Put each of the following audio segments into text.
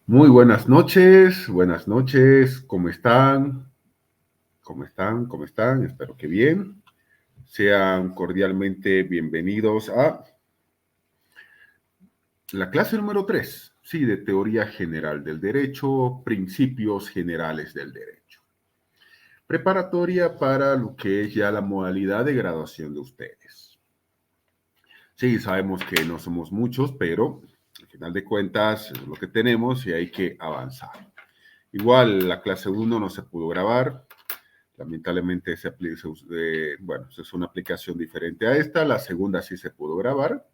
Muy buenas noches, ¿cómo están? ¿Cómo están? ¿Cómo están? Espero que bien. Sean cordialmente bienvenidos a la clase número 3, sí, de Teoría General del Derecho, Principios Generales del Derecho. Preparatoria para lo que es ya la modalidad de graduación de ustedes. Sí, sabemos que no somos muchos, pero al final de cuentas es lo que tenemos y hay que avanzar. Igual la clase 1 no se pudo grabar. Lamentablemente bueno, es una aplicación diferente a esta. La segunda sí se pudo grabar.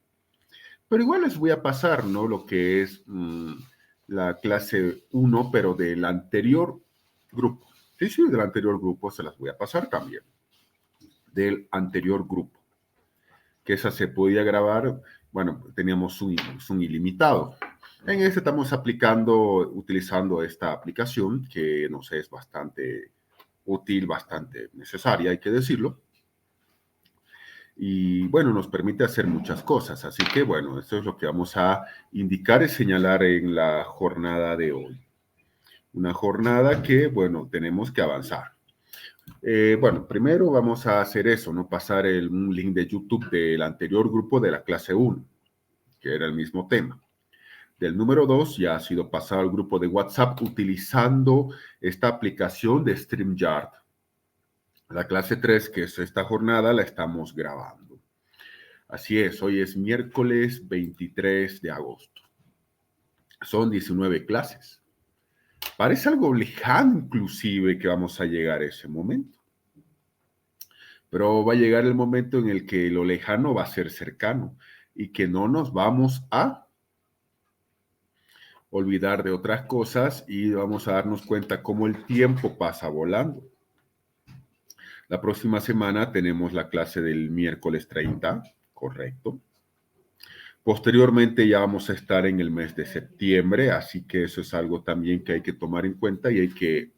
Pero igual les voy a pasar, ¿no? Lo que es la clase 1, pero del anterior grupo. Sí, del anterior grupo se las voy a pasar también. Del anterior grupo. Que esa se podía grabar, bueno, teníamos un ilimitado. En este estamos utilizando esta aplicación que nos es bastante útil, bastante necesaria, hay que decirlo. Y bueno, nos permite hacer muchas cosas. Así que bueno, esto es lo que vamos a indicar y señalar en la jornada de hoy. Una jornada que, bueno, tenemos que avanzar. Bueno, primero vamos a hacer eso, ¿no? Pasar un link de YouTube del anterior grupo de la clase 1, que era el mismo tema. Del número 2 ya ha sido pasado al grupo de WhatsApp utilizando esta aplicación de StreamYard. La clase 3, que es esta jornada, la estamos grabando. Así es, hoy es miércoles 23 de agosto. Son 19 clases. Parece algo lejano inclusive que vamos a llegar a ese momento. Pero va a llegar el momento en el que lo lejano va a ser cercano y que no nos vamos a olvidar de otras cosas y vamos a darnos cuenta cómo el tiempo pasa volando. La próxima semana tenemos la clase del miércoles 30, correcto. Posteriormente ya vamos a estar en el mes de septiembre, así que eso es algo también que hay que tomar en cuenta y hay que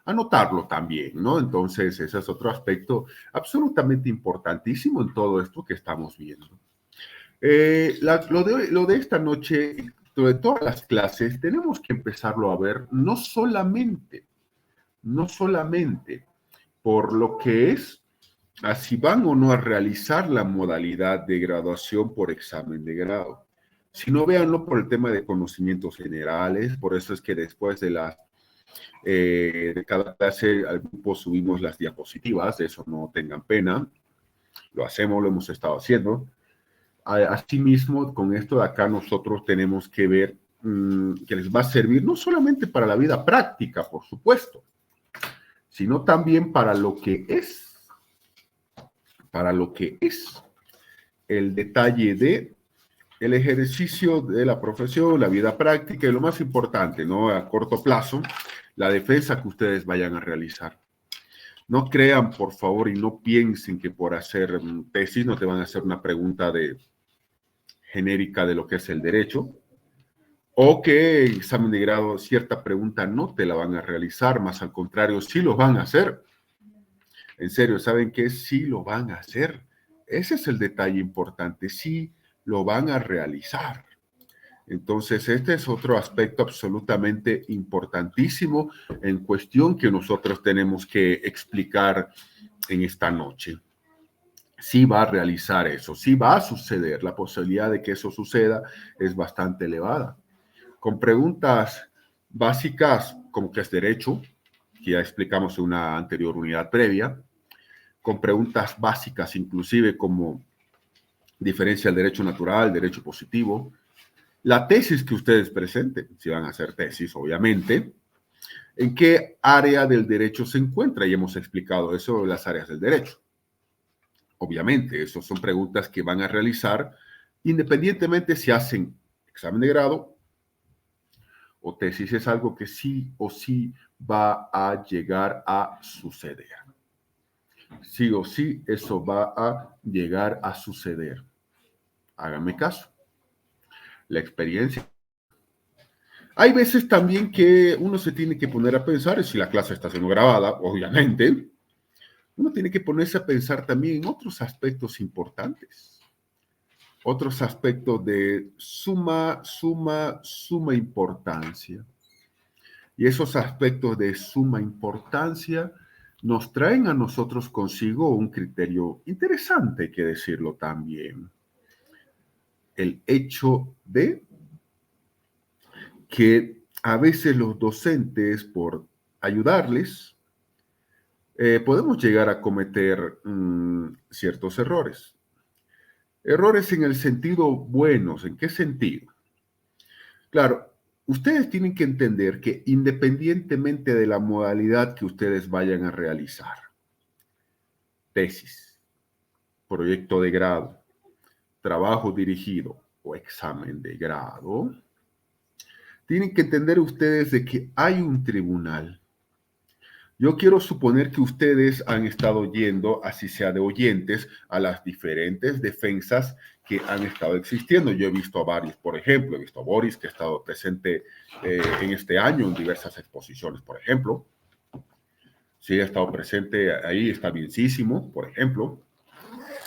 anotarlo también, ¿no? Entonces, ese es otro aspecto absolutamente importantísimo en todo esto que estamos viendo. Lo de esta noche, de todas las clases, tenemos que empezarlo a ver no solamente por lo que es si van o no a realizar la modalidad de graduación por examen de grado, sino véanlo por el tema de conocimientos generales. Por eso es que después de cada clase al grupo subimos las diapositivas, de eso no tengan pena, lo hacemos, lo hemos estado haciendo. Asimismo, con esto de acá nosotros tenemos que ver que les va a servir no solamente para la vida práctica, por supuesto, sino también para lo que es el detalle de el ejercicio de la profesión, la vida práctica y lo más importante, ¿no? A corto plazo, la defensa que ustedes vayan a realizar. No crean, por favor, y no piensen que por hacer tesis no te van a hacer una pregunta genérica de lo que es el derecho, o que examen de grado cierta pregunta no te la van a realizar, más al contrario, sí lo van a hacer. En serio, ¿saben qué? Sí lo van a hacer. Ese es el detalle importante, sí lo van a realizar. Entonces, este es otro aspecto absolutamente importantísimo en cuestión que nosotros tenemos que explicar en esta noche. Sí va a realizar eso, sí va a suceder. La posibilidad de que eso suceda es bastante elevada. Con preguntas básicas como que es derecho, que ya explicamos en una anterior unidad previa, con preguntas básicas inclusive como diferencia el derecho natural, derecho positivo, la tesis que ustedes presenten, si van a hacer tesis, obviamente, en qué área del derecho se encuentra, y hemos explicado eso de las áreas del derecho. Obviamente, esas son preguntas que van a realizar independientemente si hacen examen de grado o tesis, es algo que sí o sí va a llegar a suceder. Sí o sí, eso va a llegar a suceder. Háganme caso. La experiencia. Hay veces también que uno se tiene que poner a pensar si la clase está siendo grabada, obviamente, uno tiene que ponerse a pensar también en otros aspectos importantes, otros aspectos de suma importancia. Y esos aspectos de suma importancia nos traen a nosotros consigo un criterio interesante, hay que decirlo también. El hecho de que a veces los docentes, por ayudarles, podemos llegar a cometer ciertos errores. Errores en el sentido buenos. ¿En qué sentido? Claro, ustedes tienen que entender que independientemente de la modalidad que ustedes vayan a realizar, tesis, proyecto de grado, trabajo dirigido o examen de grado, tienen que entender ustedes de que hay un tribunal. Yo quiero suponer que ustedes han estado yendo, así sea de oyentes, a las diferentes defensas que han estado existiendo. Yo he visto a varios, por ejemplo, he visto a Boris, que ha estado presente en este año en diversas exposiciones, por ejemplo. Sí, ha estado presente ahí, está bienísimo, por ejemplo.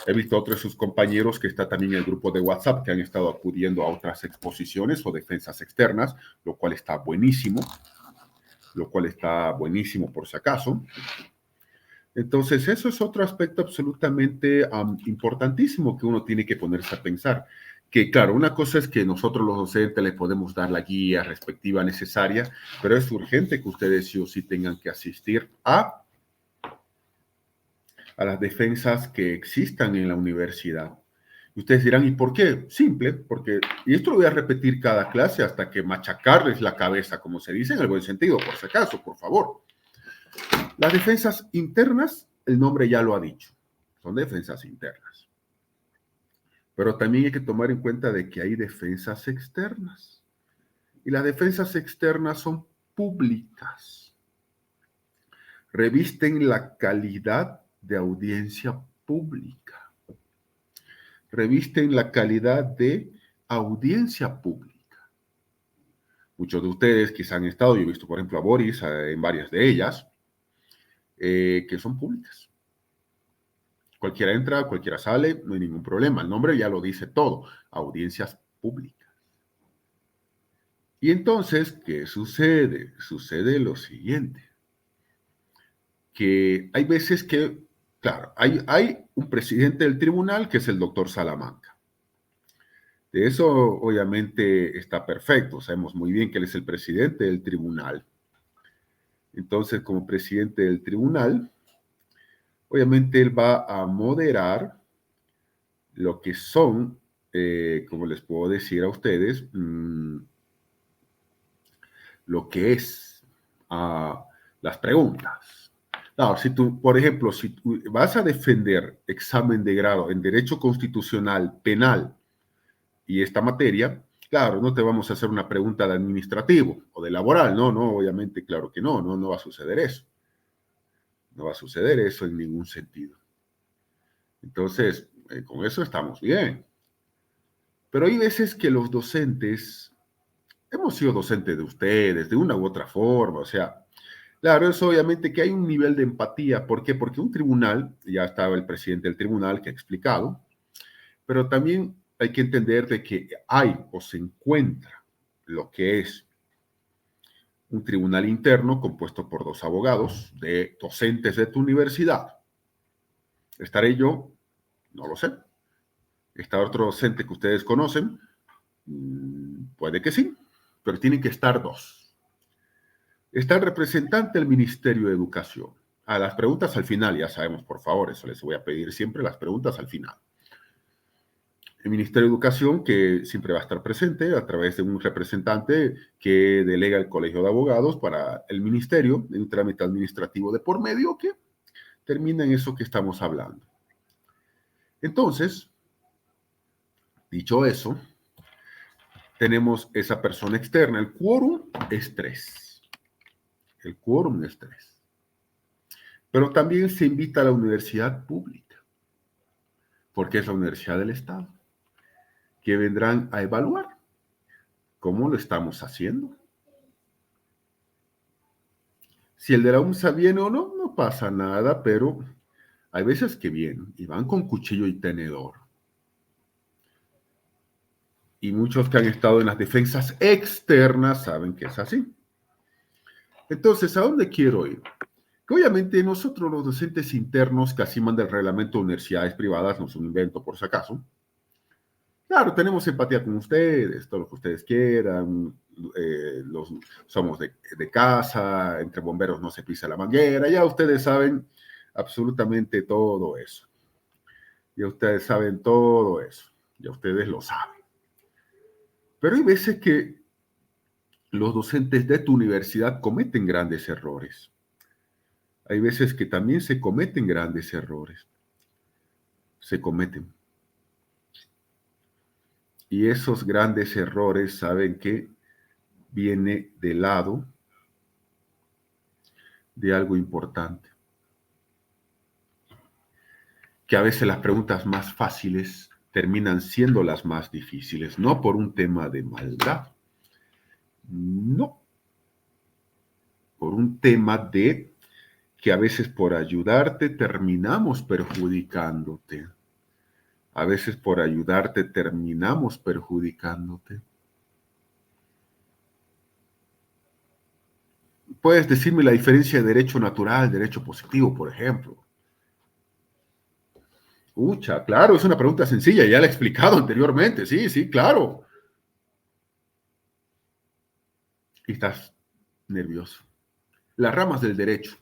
He visto a otros de sus compañeros que está también en el grupo de WhatsApp que han estado acudiendo a otras exposiciones o defensas externas, lo cual está buenísimo. Por si acaso. Entonces, eso es otro aspecto absolutamente importantísimo que uno tiene que ponerse a pensar. Que claro, una cosa es que nosotros los docentes les podemos dar la guía respectiva necesaria, pero es urgente que ustedes sí o sí tengan que asistir a las defensas que existan en la universidad. Y ustedes dirán, ¿y por qué? Simple, porque, y esto lo voy a repetir cada clase hasta que machacarles la cabeza, como se dice en el buen sentido, por si acaso, por favor. Las defensas internas, el nombre ya lo ha dicho, son defensas internas. Pero también hay que tomar en cuenta de que hay defensas externas. Y las defensas externas son públicas. Revisten la calidad de audiencia pública. Revisten la calidad de audiencia pública. Muchos de ustedes quizás han estado, yo he visto por ejemplo a Boris en varias de ellas, que son públicas. Cualquiera entra, cualquiera sale, no hay ningún problema. El nombre ya lo dice todo, audiencias públicas. Y entonces, ¿qué sucede? Sucede lo siguiente, que hay veces que, claro, hay un presidente del tribunal que es el doctor Salamanca. De eso obviamente está perfecto, sabemos muy bien que él es el presidente del tribunal. Entonces, como presidente del tribunal, obviamente él va a moderar lo que son, como les puedo decir a ustedes, lo que es las preguntas. Claro, si tú, por ejemplo, si tú vas a defender examen de grado en Derecho Constitucional, Penal y esta materia, claro, no te vamos a hacer una pregunta de administrativo o de laboral, no, obviamente, claro que no va a suceder eso. No va a suceder eso en ningún sentido. Entonces, con eso estamos bien. Pero hay veces que los docentes, hemos sido docentes de ustedes, de una u otra forma, o sea, claro, es obviamente que hay un nivel de empatía. ¿Por qué? Porque un tribunal, ya estaba el presidente del tribunal que ha explicado, pero también hay que entender de que hay o se encuentra lo que es un tribunal interno compuesto por 2 abogados, de docentes de tu universidad. ¿Estaré yo? No lo sé. ¿Está otro docente que ustedes conocen? Puede que sí, pero tienen que estar 2. Está el representante del Ministerio de Educación. A las preguntas al final, ya sabemos, por favor, eso les voy a pedir siempre, las preguntas al final. El Ministerio de Educación, que siempre va a estar presente a través de un representante que delega el Colegio de Abogados para el Ministerio, en un trámite administrativo de por medio que termina en eso que estamos hablando. Entonces, dicho eso, tenemos esa persona externa. El quórum es 3. El quórum es 3. Pero también se invita a la universidad pública, porque es la universidad del Estado, que vendrán a evaluar cómo lo estamos haciendo. Si el de la UNSA viene o no, no pasa nada, pero Hay veces que vienen y van con cuchillo y tenedor. Y muchos que han estado en las defensas externas saben que es así. Entonces, ¿a dónde quiero ir? Que obviamente nosotros los docentes internos que así manda el reglamento de universidades privadas, no es un invento por si acaso. Claro, tenemos empatía con ustedes, todo lo que ustedes quieran, somos de casa, entre bomberos no se pisa la manguera, ya ustedes saben absolutamente todo eso. Ya ustedes saben todo eso, ya ustedes lo saben. Pero hay veces que los docentes de tu universidad cometen grandes errores. Hay veces que también se cometen grandes errores. Se cometen. Y esos grandes errores, saben que viene del lado de algo importante. Que a veces las preguntas más fáciles terminan siendo las más difíciles, no por un tema de maldad, no, por un tema de que a veces por ayudarte terminamos perjudicándote. A veces por ayudarte terminamos perjudicándote. Puedes decirme la diferencia de derecho natural, derecho positivo, por ejemplo. Ucha, claro, es una pregunta sencilla, ya la he explicado anteriormente. Sí, sí, claro. Y estás nervioso. Las ramas del derecho.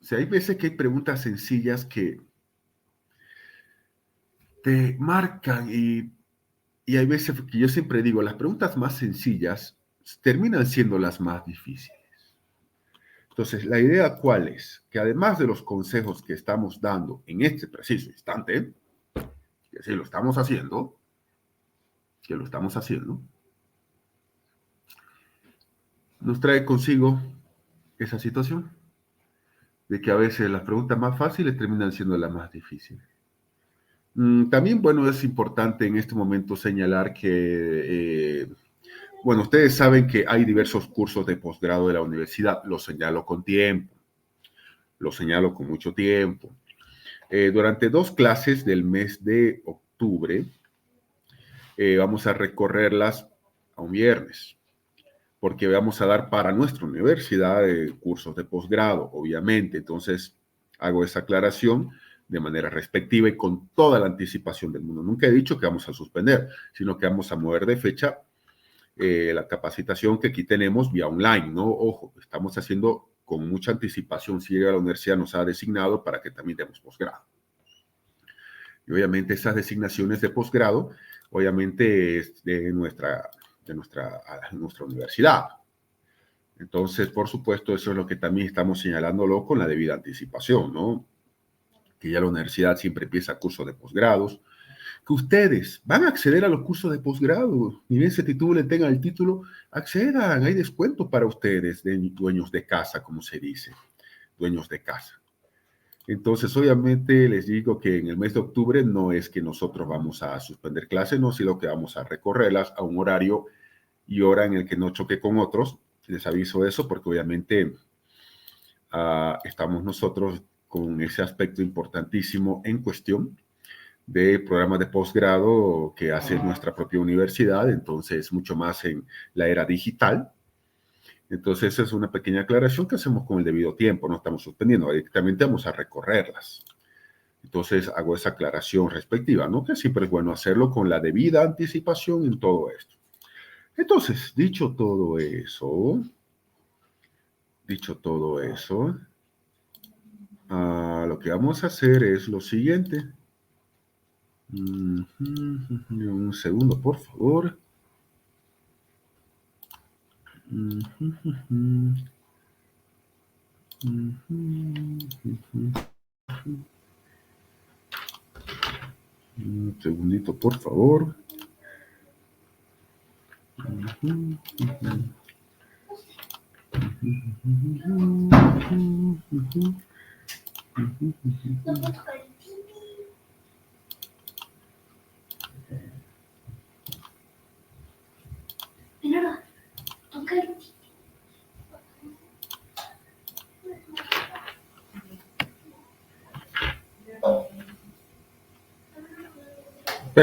O sea, hay veces que hay preguntas sencillas que te marcan y hay veces que yo siempre digo, las preguntas más sencillas terminan siendo las más difíciles. Entonces, la idea cuál es? Que además de los consejos que estamos dando en este preciso instante, que sí lo estamos haciendo, que lo estamos haciendo, nos trae consigo esa situación de que a veces las preguntas más fáciles terminan siendo las más difíciles. También, bueno, es importante en este momento señalar que, bueno, ustedes saben que hay diversos cursos de posgrado de la universidad, lo señalo con tiempo, lo señalo con mucho tiempo. Durante 2 clases del mes de octubre, vamos a recorrerlas a un viernes, porque vamos a dar para nuestra universidad cursos de posgrado, obviamente. Entonces, hago esa aclaración de manera respectiva y con toda la anticipación del mundo. Nunca he dicho que vamos a suspender, sino que vamos a mover de fecha la capacitación que aquí tenemos vía online, ¿no? Ojo, estamos haciendo con mucha anticipación, si la universidad nos ha designado para que también demos posgrado. Y obviamente esas designaciones de posgrado, obviamente es de nuestra universidad. Entonces, por supuesto, eso es lo que también estamos señalándolo con la debida anticipación, ¿no? Que ya la universidad siempre empieza cursos de posgrados, que ustedes van a acceder a los cursos de posgrado, ni bien se titulen, tengan el título, accedan, hay descuento para ustedes, de dueños de casa, como se dice, dueños de casa. Entonces, obviamente, les digo que en el mes de octubre no es que nosotros vamos a suspender clases, no, sino que vamos a recorrerlas a un horario y hora en el que no choque con otros. Les aviso eso porque obviamente estamos nosotros con ese aspecto importantísimo en cuestión de programas de posgrado que hace nuestra propia universidad, entonces mucho más en la era digital. Entonces, esa es una pequeña aclaración que hacemos con el debido tiempo, no estamos suspendiendo, directamente vamos a recorrerlas. Entonces, hago esa aclaración respectiva, ¿no? Que siempre es bueno hacerlo con la debida anticipación en todo esto. Entonces, dicho todo eso, lo que vamos a hacer es lo siguiente. Un segundo, por favor. Un segundito, por favor.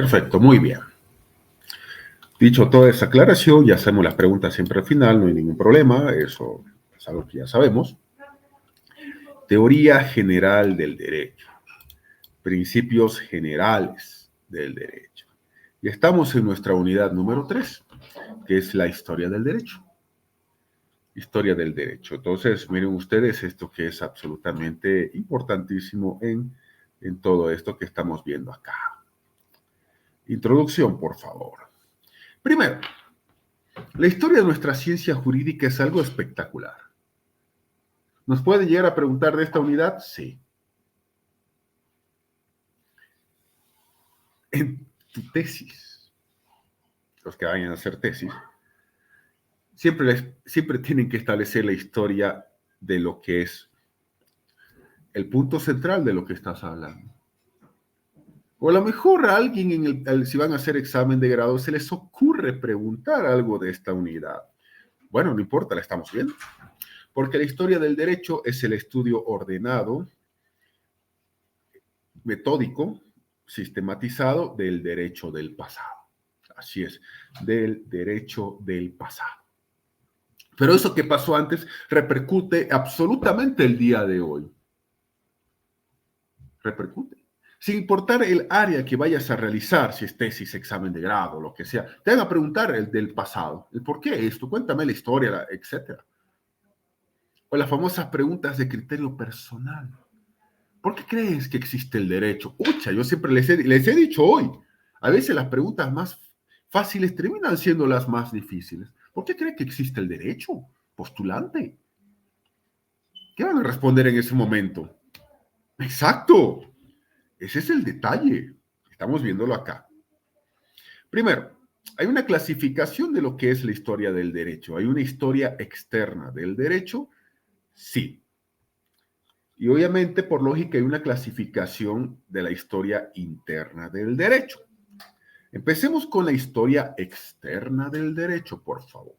Perfecto, muy bien. Dicho toda esa aclaración, ya hacemos las preguntas siempre al final, no hay ningún problema, eso es algo que ya sabemos. Teoría general del derecho, principios generales del derecho. Y estamos en nuestra unidad número 3, que es la historia del derecho. Historia del derecho. Entonces, miren ustedes esto que es absolutamente importantísimo en todo esto que estamos viendo acá. Introducción, por favor. Primero, la historia de nuestra ciencia jurídica es algo espectacular. ¿Nos pueden llegar a preguntar de esta unidad? Sí. En tu tesis, los que vayan a hacer tesis, siempre tienen que establecer la historia de lo que es el punto central de lo que estás hablando. O a lo mejor a alguien, si van a hacer examen de grado, se les ocurre preguntar algo de esta unidad. Bueno, no importa, la estamos viendo. Porque la historia del derecho es el estudio ordenado, metódico, sistematizado del derecho del pasado. Así es, del derecho del pasado. Pero eso que pasó antes repercute absolutamente el día de hoy. Repercute. Sin importar el área que vayas a realizar, si es tesis, examen de grado, lo que sea, te van a preguntar el del pasado, el por qué esto, cuéntame la historia, etc. O las famosas preguntas de criterio personal. ¿Por qué crees que existe el derecho? Ucha, yo siempre les he dicho hoy, a veces las preguntas más fáciles terminan siendo las más difíciles. ¿Por qué cree que existe el derecho? Postulante. ¿Qué van a responder en ese momento? Exacto. Ese es el detalle. Estamos viéndolo acá. Primero, hay una clasificación de lo que es la historia del derecho. ¿Hay una historia externa del derecho? Sí. Y obviamente, por lógica, hay una clasificación de la historia interna del derecho. Empecemos con la historia externa del derecho, por favor.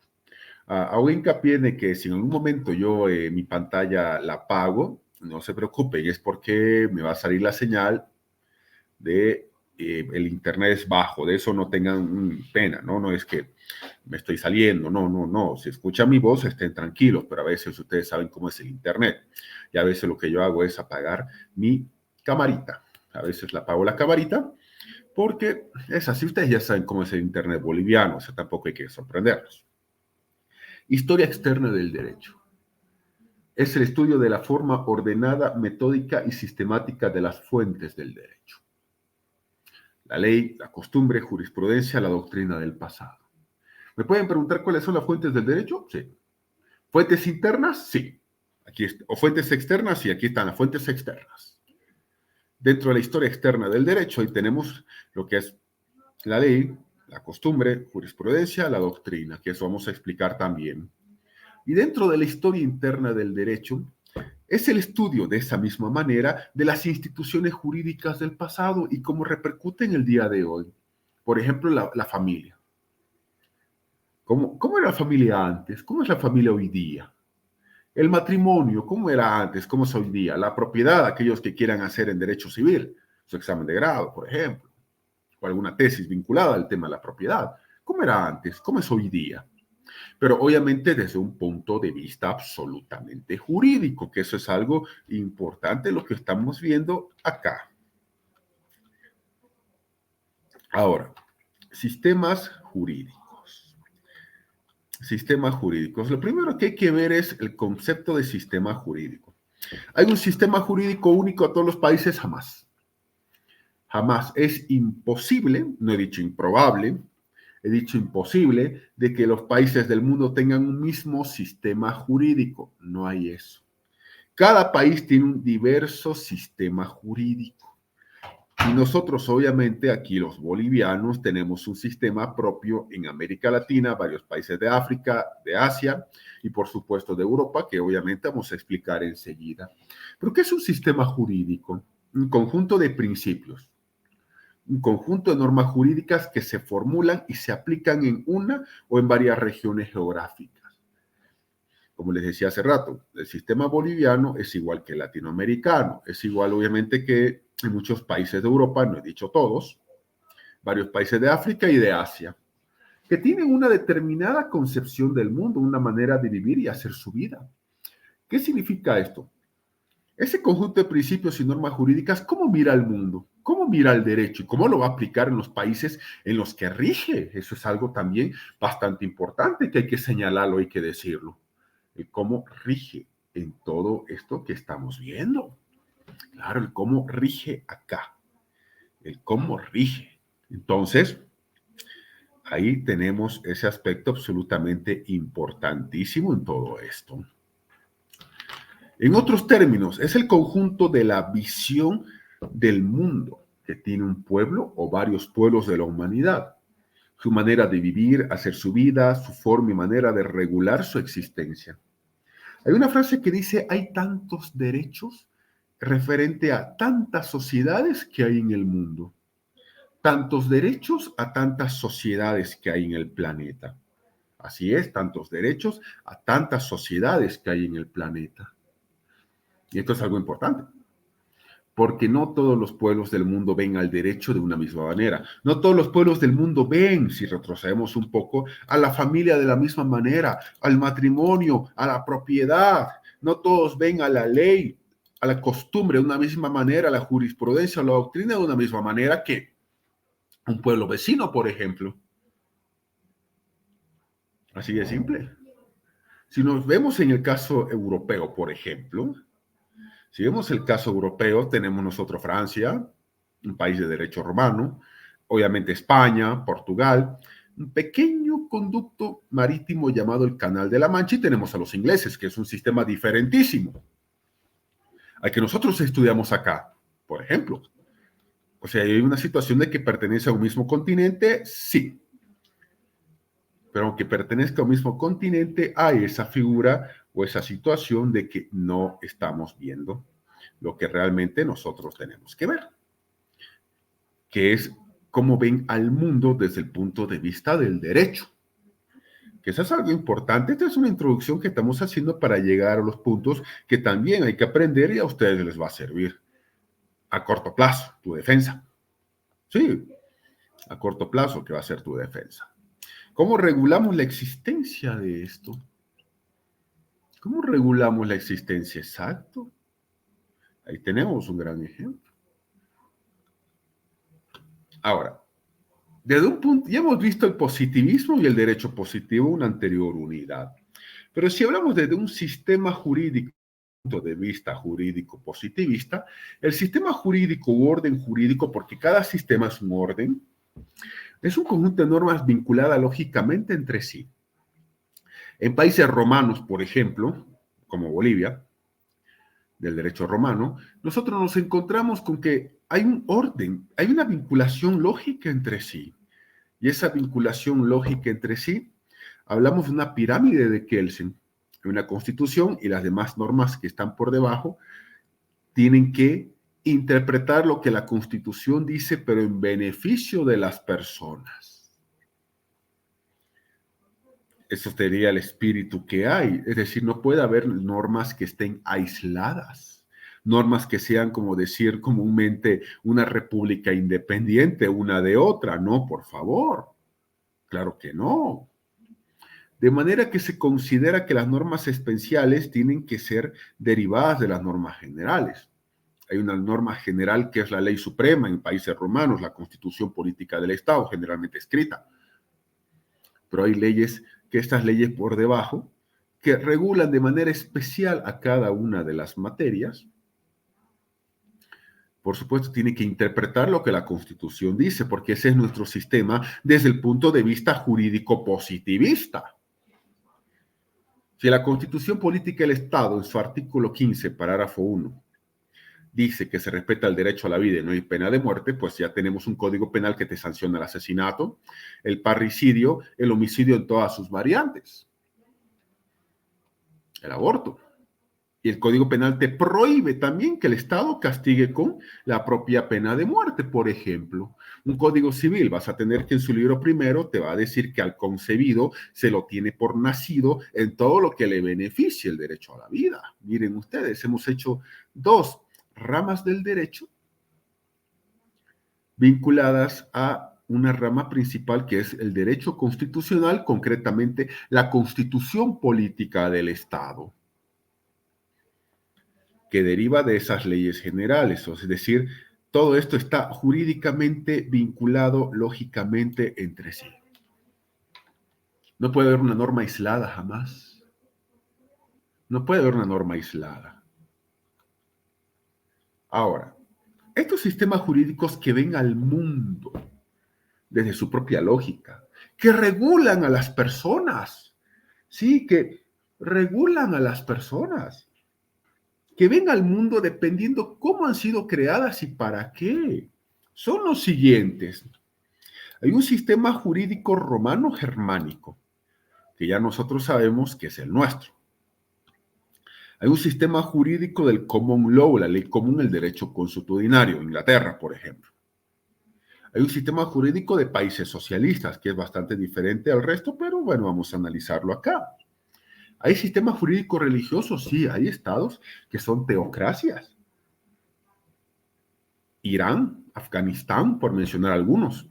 Hago hincapié en que si en algún momento yo mi pantalla la apago, no se preocupen, es porque me va a salir la señal de el internet es bajo, de eso no tengan pena, ¿no? No es que me estoy saliendo, no. Si escuchan mi voz, estén tranquilos, pero a veces ustedes saben cómo es el internet. Y a veces lo que yo hago es apagar mi camarita. A veces la apago la camarita porque es así, ustedes ya saben cómo es el internet boliviano, o sea, tampoco hay que sorprenderlos. Historia externa del derecho. Es el estudio de la forma ordenada, metódica y sistemática de las fuentes del derecho. La ley, la costumbre, jurisprudencia, la doctrina del pasado. ¿Me pueden preguntar cuáles son las fuentes del derecho? Sí. ¿Fuentes internas? Sí. Aquí o fuentes externas, sí, aquí están las fuentes externas. Dentro de la historia externa del derecho, ahí tenemos lo que es la ley, la costumbre, jurisprudencia, la doctrina, que eso vamos a explicar también. Y dentro de la historia interna del derecho, es el estudio de esa misma manera de las instituciones jurídicas del pasado y cómo repercuten el día de hoy. Por ejemplo, la familia. ¿Cómo era la familia antes? ¿Cómo es la familia hoy día? El matrimonio, ¿cómo era antes? ¿Cómo es hoy día? La propiedad, aquellos que quieran hacer en derecho civil, su examen de grado, por ejemplo, o alguna tesis vinculada al tema de la propiedad. ¿Cómo era antes? ¿Cómo es hoy día? Pero obviamente desde un punto de vista absolutamente jurídico, que eso es algo importante lo que estamos viendo acá. Ahora, sistemas jurídicos. Sistemas jurídicos. Lo primero que hay que ver es el concepto de sistema jurídico. ¿Hay un sistema jurídico único a todos los países? Jamás. Jamás. Es imposible, no he dicho improbable, he dicho imposible, de que los países del mundo tengan un mismo sistema jurídico. No hay eso. Cada país tiene un diverso sistema jurídico. Y nosotros, obviamente, aquí los bolivianos tenemos un sistema propio en América Latina, varios países de África, de Asia y, por supuesto, de Europa, que obviamente vamos a explicar enseguida. ¿Pero qué es un sistema jurídico? Un conjunto de principios, un conjunto de normas jurídicas que se formulan y se aplican en una o en varias regiones geográficas. Como les decía hace rato, el sistema boliviano es igual que el latinoamericano, es igual obviamente que en muchos países de Europa, no he dicho todos, varios países de África y de Asia, que tienen una determinada concepción del mundo, una manera de vivir y hacer su vida. ¿Qué significa esto? Ese conjunto de principios y normas jurídicas, ¿cómo mira el mundo? ¿Cómo mira el derecho? ¿Y cómo lo va a aplicar en los países en los que rige? Eso es algo también bastante importante que hay que señalarlo, hay que decirlo. El cómo rige en todo esto que estamos viendo. Claro, el cómo rige acá. El cómo rige. Entonces, ahí tenemos ese aspecto absolutamente importantísimo en todo esto. En otros términos, es el conjunto de la visión del mundo que tiene un pueblo o varios pueblos de la humanidad, su manera de vivir, hacer su vida, su forma y manera de regular su existencia. Hay una frase que dice, hay tantos derechos referente a tantas sociedades que hay en el mundo, tantos derechos a tantas sociedades que hay en el planeta. Así es, tantos derechos a tantas sociedades que hay en el planeta. Y esto es algo importante, porque no todos los pueblos del mundo ven al derecho de una misma manera. No todos los pueblos del mundo ven, si retrocedemos un poco, a la familia de la misma manera, al matrimonio, a la propiedad. No todos ven a la ley, a la costumbre de una misma manera, a la jurisprudencia, a la doctrina de una misma manera que un pueblo vecino, por ejemplo. Así de simple. Si nos vemos en el caso europeo, por ejemplo, si vemos el caso europeo, tenemos nosotros Francia, un país de derecho romano, obviamente España, Portugal, un pequeño conducto marítimo llamado el Canal de la Mancha, y tenemos a los ingleses, que es un sistema diferentísimo al que nosotros estudiamos acá, por ejemplo. O sea, hay una situación de que pertenece a un mismo continente, sí. Pero aunque pertenezca a un mismo continente, hay esa figura o esa situación de que no estamos viendo lo que realmente nosotros tenemos que ver, que es cómo ven al mundo desde el punto de vista del derecho. Que eso es algo importante. Esta es una introducción que estamos haciendo para llegar a los puntos que también hay que aprender y a ustedes les va a servir. A corto plazo, tu defensa. Sí, a corto plazo, que va a ser tu defensa. ¿Cómo regulamos la existencia de esto? ¿Cómo regulamos la existencia? Exacto. Ahí tenemos un gran ejemplo. Ahora, desde un punto, ya hemos visto el positivismo y el derecho positivo, una anterior unidad. Pero si hablamos desde un sistema jurídico, punto de vista jurídico positivista, el sistema jurídico u orden jurídico, porque cada sistema es un orden, es un conjunto de normas vinculadas lógicamente entre sí. En países romanos, por ejemplo, como Bolivia, del derecho romano, nosotros nos encontramos con que hay un orden, hay una vinculación lógica entre sí. Y esa vinculación lógica entre sí, hablamos de una pirámide de Kelsen, una constitución y las demás normas que están por debajo tienen que interpretar lo que la constitución dice, pero en beneficio de las personas. Eso sería el espíritu que hay. Es decir, no puede haber normas que estén aisladas, normas que sean, como decir comúnmente, una república independiente una de otra. No, por favor. Claro que no. De manera que se considera que las normas especiales tienen que ser derivadas de las normas generales. Hay una norma general que es la ley suprema en países romanos, la constitución política del Estado, generalmente escrita. Pero hay leyes, que estas leyes por debajo, que regulan de manera especial a cada una de las materias. Por supuesto, tiene que interpretar lo que la Constitución dice, porque ese es nuestro sistema desde el punto de vista jurídico positivista. Si la Constitución Política del Estado, en su artículo 15, parágrafo 1, dice que se respeta el derecho a la vida y no hay pena de muerte, pues ya tenemos un código penal que te sanciona el asesinato, el parricidio, el homicidio en todas sus variantes, el aborto. Y el Código Penal te prohíbe también que el Estado castigue con la propia pena de muerte, por ejemplo. Un Código Civil, vas a tener que en su libro primero te va a decir que al concebido se lo tiene por nacido en todo lo que le beneficie el derecho a la vida. Miren ustedes, hemos hecho dos ramas del derecho vinculadas a una rama principal que es el derecho constitucional, concretamente la constitución política del Estado, que deriva de esas leyes generales, es decir, todo esto está jurídicamente vinculado lógicamente entre sí. No puede haber una norma aislada jamás. No puede haber una norma aislada. Ahora, estos sistemas jurídicos que ven al mundo desde su propia lógica, que regulan a las personas, sí, que regulan a las personas, que ven al mundo dependiendo cómo han sido creadas y para qué, son los siguientes. Hay un sistema jurídico romano-germánico, que ya nosotros sabemos que es el nuestro. Hay un sistema jurídico del common law, la ley común, el derecho consuetudinario, Inglaterra, por ejemplo. Hay un sistema jurídico de países socialistas, que es bastante diferente al resto, pero bueno, vamos a analizarlo acá. Hay sistemas jurídicos religiosos, sí, hay estados que son teocracias. Irán, Afganistán, por mencionar algunos.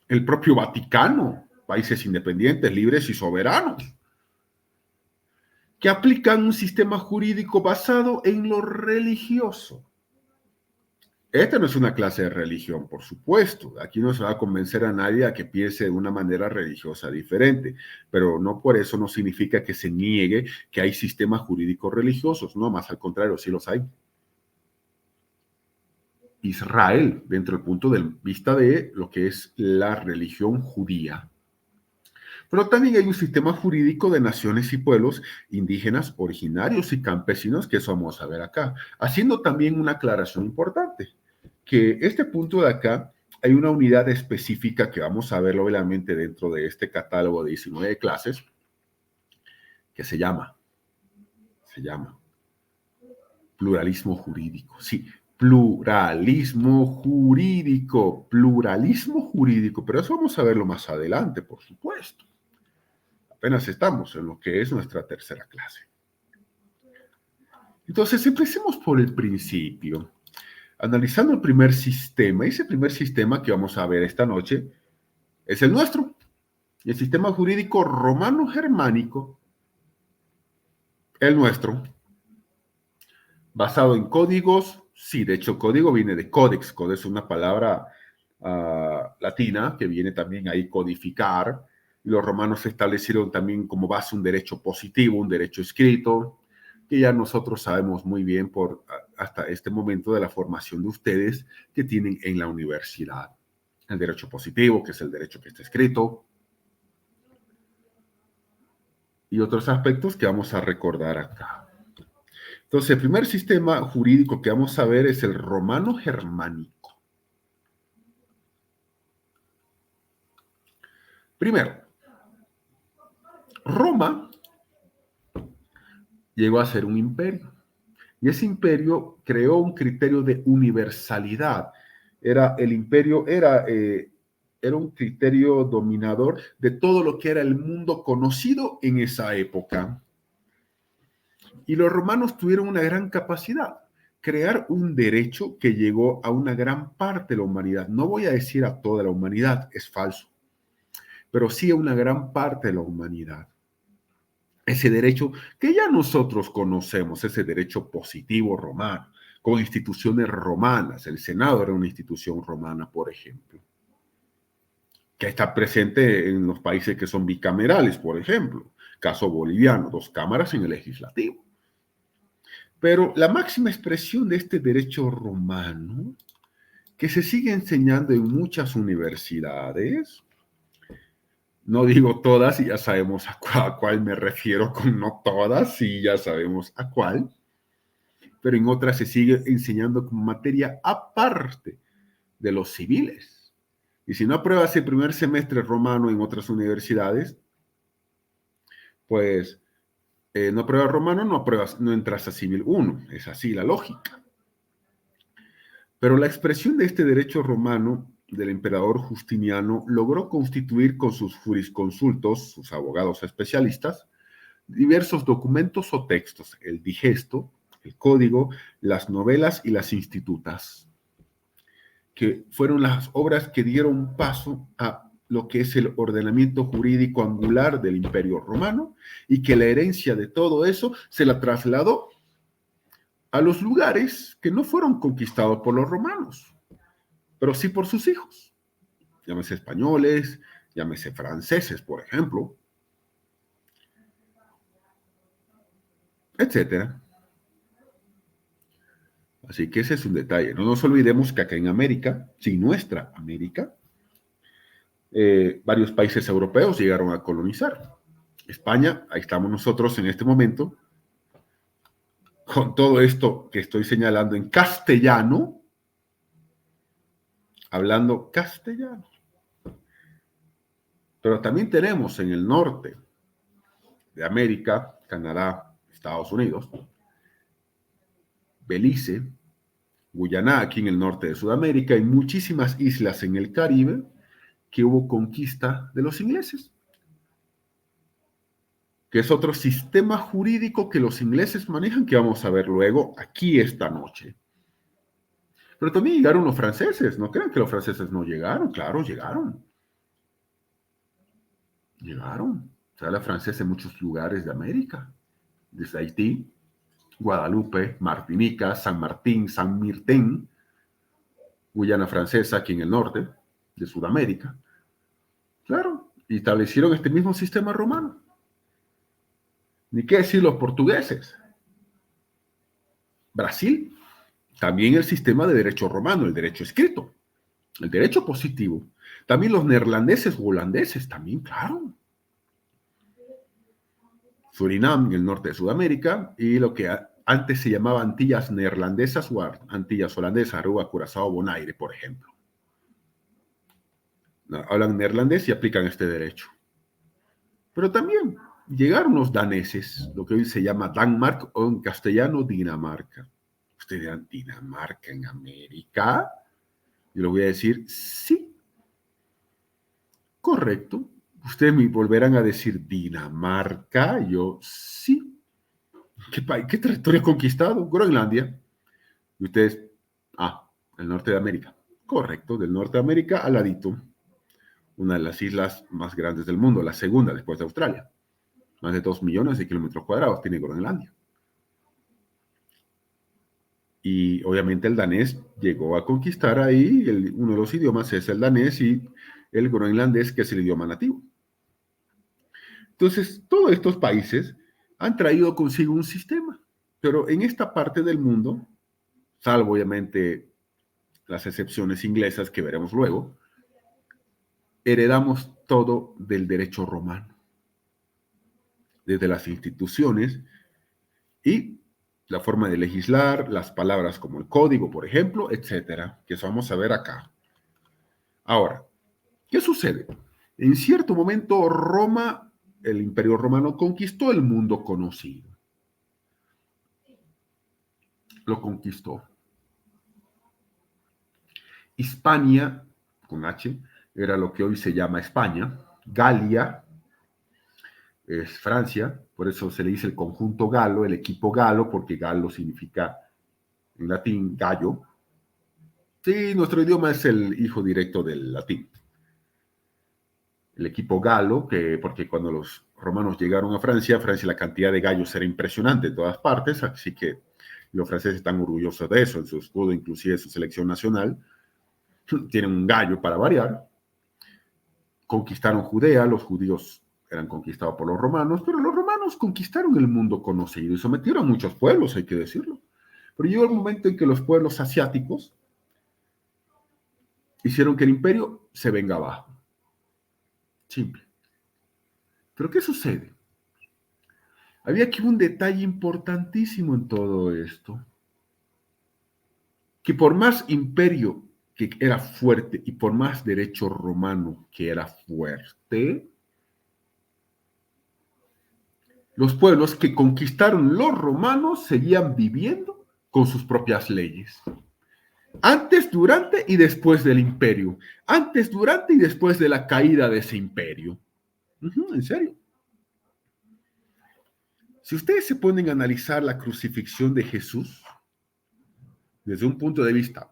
El propio Vaticano, países independientes, libres y soberanos, que aplican un sistema jurídico basado en lo religioso. Esta no es una clase de religión, por supuesto. Aquí no se va a convencer a nadie a que piense de una manera religiosa diferente, pero no por eso no significa que se niegue que hay sistemas jurídicos religiosos, no, más al contrario, sí los hay. Israel, dentro del punto de vista de lo que es la religión judía. Pero también hay un sistema jurídico de naciones y pueblos indígenas, originarios y campesinos, que eso vamos a ver acá, haciendo también una aclaración importante, que este punto de acá hay una unidad específica que vamos a ver obviamente dentro de este catálogo de 19 clases, que se llama pluralismo jurídico. Sí, pluralismo jurídico, pero eso vamos a verlo más adelante, por supuesto. Apenas estamos en lo que es nuestra tercera clase. Entonces, empecemos por el principio, analizando el primer sistema. Ese primer sistema que vamos a ver esta noche es el nuestro, el sistema jurídico romano-germánico, el nuestro, basado en códigos. Sí, de hecho, código viene de codex. Codex es una palabra latina que viene también ahí codificar. Y los romanos establecieron también como base un derecho positivo, un derecho escrito, que ya nosotros sabemos muy bien hasta este momento de la formación de ustedes que tienen en la universidad. El derecho positivo, que es el derecho que está escrito, y otros aspectos que vamos a recordar acá. Entonces, el primer sistema jurídico que vamos a ver es el romano-germánico. Primero, Roma llegó a ser un imperio. Y ese imperio creó un criterio de universalidad. El imperio era un criterio dominador de todo lo que era el mundo conocido en esa época. Y los romanos tuvieron una gran capacidad, crear un derecho que llegó a una gran parte de la humanidad. No voy a decir a toda la humanidad, es falso, pero sí a una gran parte de la humanidad. Ese derecho que ya nosotros conocemos, ese derecho positivo romano, con instituciones romanas. El Senado era una institución romana, por ejemplo, que está presente en los países que son bicamerales, por ejemplo, caso boliviano, 2 cámaras en el legislativo. Pero la máxima expresión de este derecho romano, que se sigue enseñando en muchas universidades, no digo todas, y ya sabemos a cuál me refiero con no todas, y ya sabemos a cuál, pero en otras se sigue enseñando como materia aparte de los civiles. Y si no apruebas el primer semestre romano en otras universidades, pues no apruebas romano, no entras a civil 1. Es así la lógica. Pero la expresión de este derecho romano del emperador Justiniano logró constituir con sus jurisconsultos, sus abogados especialistas, diversos documentos o textos, el digesto, el código, las novelas y las institutas, que fueron las obras que dieron paso a lo que es el ordenamiento jurídico angular del Imperio Romano, y que la herencia de todo eso se la trasladó a los lugares que no fueron conquistados por los romanos, pero sí por sus hijos. Llámese españoles, llámese franceses, por ejemplo, etcétera. Así que ese es un detalle. No nos olvidemos que acá en América, sí, nuestra América, varios países europeos llegaron a colonizar. España, ahí estamos nosotros en este momento, con todo esto que estoy señalando en castellano, hablando castellano. Pero también tenemos en el norte de América, Canadá, Estados Unidos, Belice, Guyana, aquí en el norte de Sudamérica, y muchísimas islas en el Caribe que hubo conquista de los ingleses, que es otro sistema jurídico que los ingleses manejan, que vamos a ver luego aquí esta noche. Pero también llegaron los franceses, no crean que los franceses no llegaron, claro, llegaron. Llegaron. Se habla francés en muchos lugares de América, desde Haití, Guadalupe, Martinica, San Martín, San Mirten, Guyana Francesa, aquí en el norte de Sudamérica. Claro, y establecieron este mismo sistema romano. Ni qué decir los portugueses. Brasil, también el sistema de derecho romano, el derecho escrito, el derecho positivo. También los neerlandeses o holandeses, también, claro. Surinam, en el norte de Sudamérica, y lo que antes se llamaba Antillas neerlandesas o Antillas holandesas, Aruba, Curazao, Bonaire, por ejemplo. Hablan neerlandés y aplican este derecho. Pero también llegaron los daneses, lo que hoy se llama Danmark o en castellano Dinamarca. Ustedes dirán, ¿Dinamarca en América? Yo le voy a decir, sí, correcto. Ustedes me volverán a decir Dinamarca, yo sí. ¿Qué territorio conquistado? Groenlandia. Y ustedes, el norte de América. Correcto, del norte de América al ladito. Una de las islas más grandes del mundo, la segunda después de Australia. Más de 2 millones de kilómetros cuadrados tiene Groenlandia. Y obviamente el danés llegó a conquistar ahí, uno de los idiomas es el danés y el groenlandés, que es el idioma nativo. Entonces, todos estos países han traído consigo un sistema, pero en esta parte del mundo, salvo obviamente las excepciones inglesas que veremos luego, heredamos todo del derecho romano, desde las instituciones y la forma de legislar, las palabras como el código, por ejemplo, etcétera, que eso vamos a ver acá. Ahora, ¿qué sucede? En cierto momento Roma, el Imperio Romano, conquistó el mundo conocido. Lo conquistó. Hispania, con H, era lo que hoy se llama España. Galia es Francia, por eso se le dice el conjunto galo, el equipo galo, porque galo significa en latín gallo. Sí, nuestro idioma es el hijo directo del latín. El equipo galo, porque cuando los romanos llegaron a Francia, la cantidad de gallos era impresionante en todas partes, así que los franceses están orgullosos de eso, en su escudo, inclusive su selección nacional, tienen un gallo para variar. Conquistaron Judea, los judíos eran conquistados por los romanos, pero los romanos conquistaron el mundo conocido y sometieron a muchos pueblos, hay que decirlo. Pero llegó el momento en que los pueblos asiáticos hicieron que el imperio se venga abajo. Simple. Pero ¿qué sucede? Había aquí un detalle importantísimo en todo esto, que por más imperio que era fuerte y por más derecho romano que era fuerte, los pueblos que conquistaron los romanos seguían viviendo con sus propias leyes. Antes, durante y después del imperio. Antes, durante y después de la caída de ese imperio. En serio. Si ustedes se ponen a analizar la crucifixión de Jesús desde un punto de vista